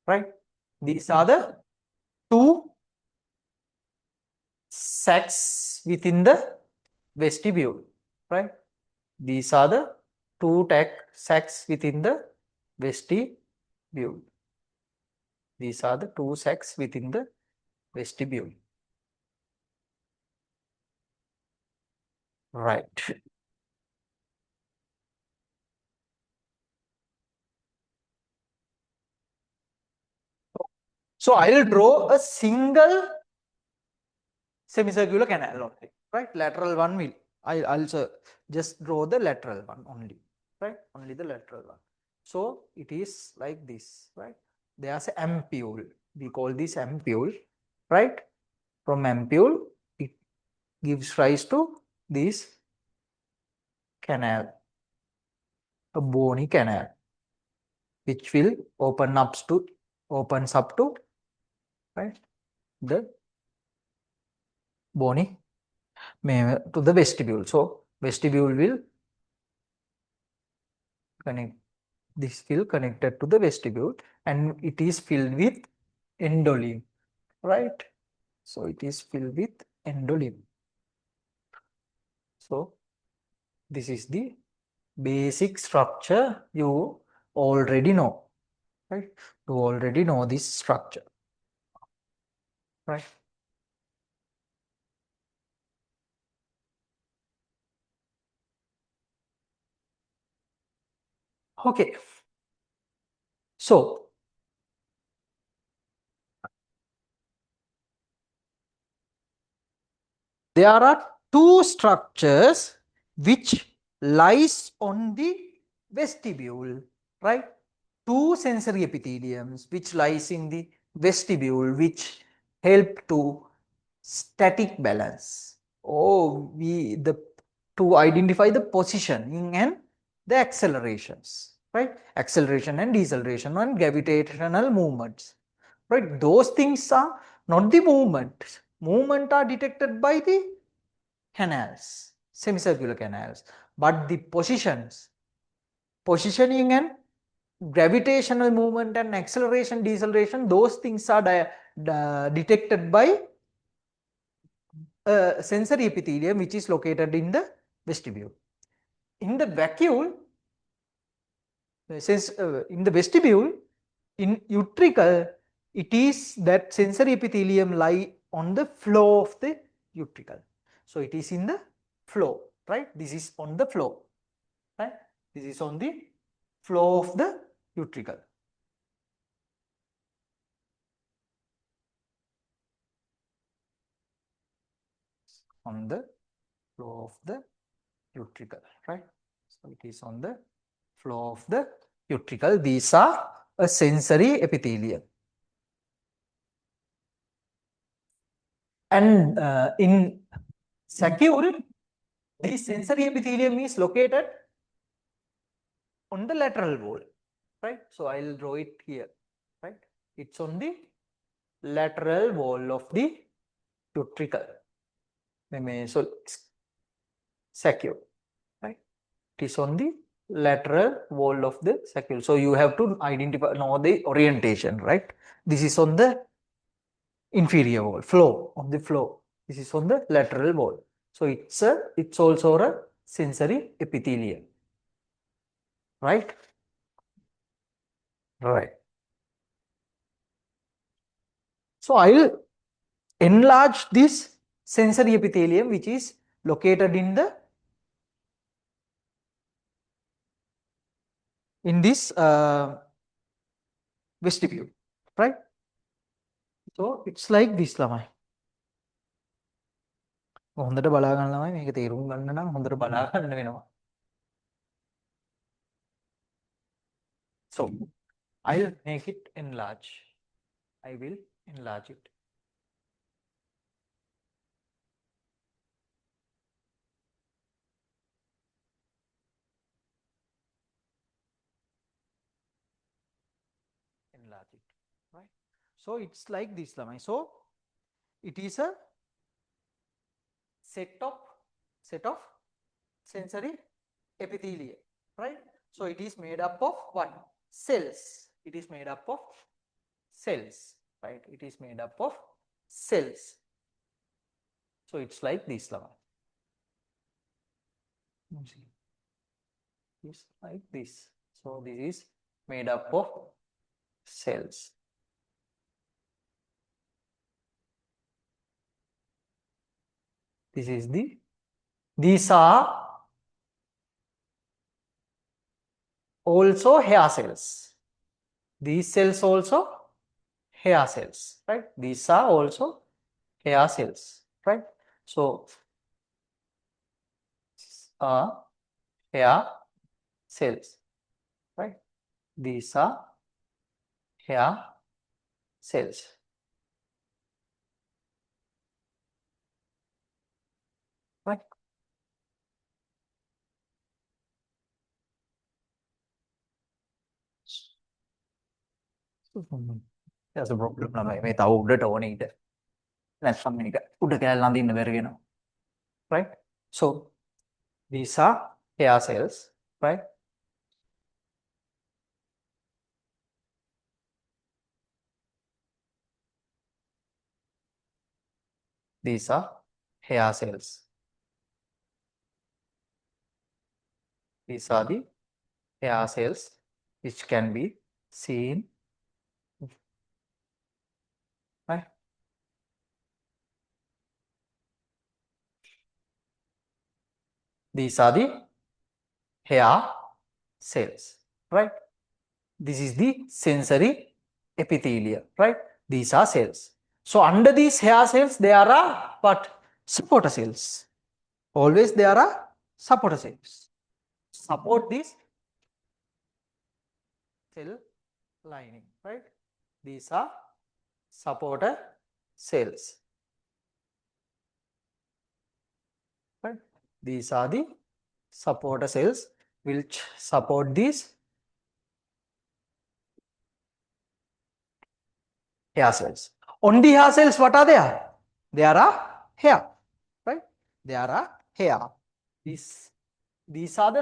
right? These are the two sacs within the vestibule, right? These are the two sacs within the vestibule. These are the two sacs within the vestibule. Right. So I'll draw a single semicircular canal only, right? Lateral one will. I also just draw the lateral one only, right? Only the lateral one. So it is like this, right? There's an ampule. We call this ampule, right? From ampule, it gives rise to this canal, a bony canal, which will opens up to, right, the bony to the vestibule. So vestibule will connect, this will connected to the vestibule and it is filled with endolymph, right? So it is filled with endolymph. So this is the basic structure you already know, right? You already know this structure, right? Okay. So there are two structures which lies on the vestibule, right? Two sensory epitheliums which lies in the vestibule which help to static balance. Oh, the to identify the positioning and the accelerations, right? Acceleration and deceleration and gravitational movements, right? Those things are not the movement. Movement are detected by the canals, semicircular canals, but the positioning and gravitational movement and acceleration, deceleration, those things are detected by a sensory epithelium which is located in the vestibule. In the vacuole, in the vestibule, in utricle, it is that sensory epithelium lie on the floor of the utricle. So it is in the floor, right? This is on the floor, right? This is on the floor of the utricle. On the floor of the utricle, right? So it is on the floor of the utricle. These are a sensory epithelium. And in saccule, this sensory epithelium is located on the lateral wall, right? So I'll draw it here, right? It's on the lateral wall of the utricle. So saccule, right? It is on the lateral wall of the saccule. So you have to know the orientation, right? This is on the inferior wall, floor, on the floor. This is on the lateral wall. So it's also a sensory epithelium, right? Right. So I'll enlarge this sensory epithelium which is located in this vestibule, right? So it's like this lamai. හොඳට බලා ගන්න ළමයි මේක තේරුම් ගන්න නම් හොඳට බලා ගන්න වෙනවා. So I'll make it enlarge. I will enlarge it. Enlarge it, right? So it's like this lamai. So it is a set of sensory epithelium, right? So it is made up of what? Cells. It is made up of cells, right? It is made up of cells. So it's like this lamai. It's like this. So this is made up of cells. This is these are also hair cells. These cells also hair cells, right? These are also hair cells, right? So hair cells, right? These are hair cells. Right? There's a problem. නැත්නම් මේක උඩ කැලේ අඳින්න බැරි වෙනවා. Right? So these are hair cells, right? These are hair cells. These are the hair cells which can be seen, right? These are the hair cells, right? This is the sensory epithelium, right? These are cells. So under these hair cells, there are what? Supporter cells. Always there are supporter cells. Support this cell lining, right? These are supporter cells, right? These are the supporter cells which support these hair cells. On the hair cells, what are there? There are hair, right? There are hair. These are the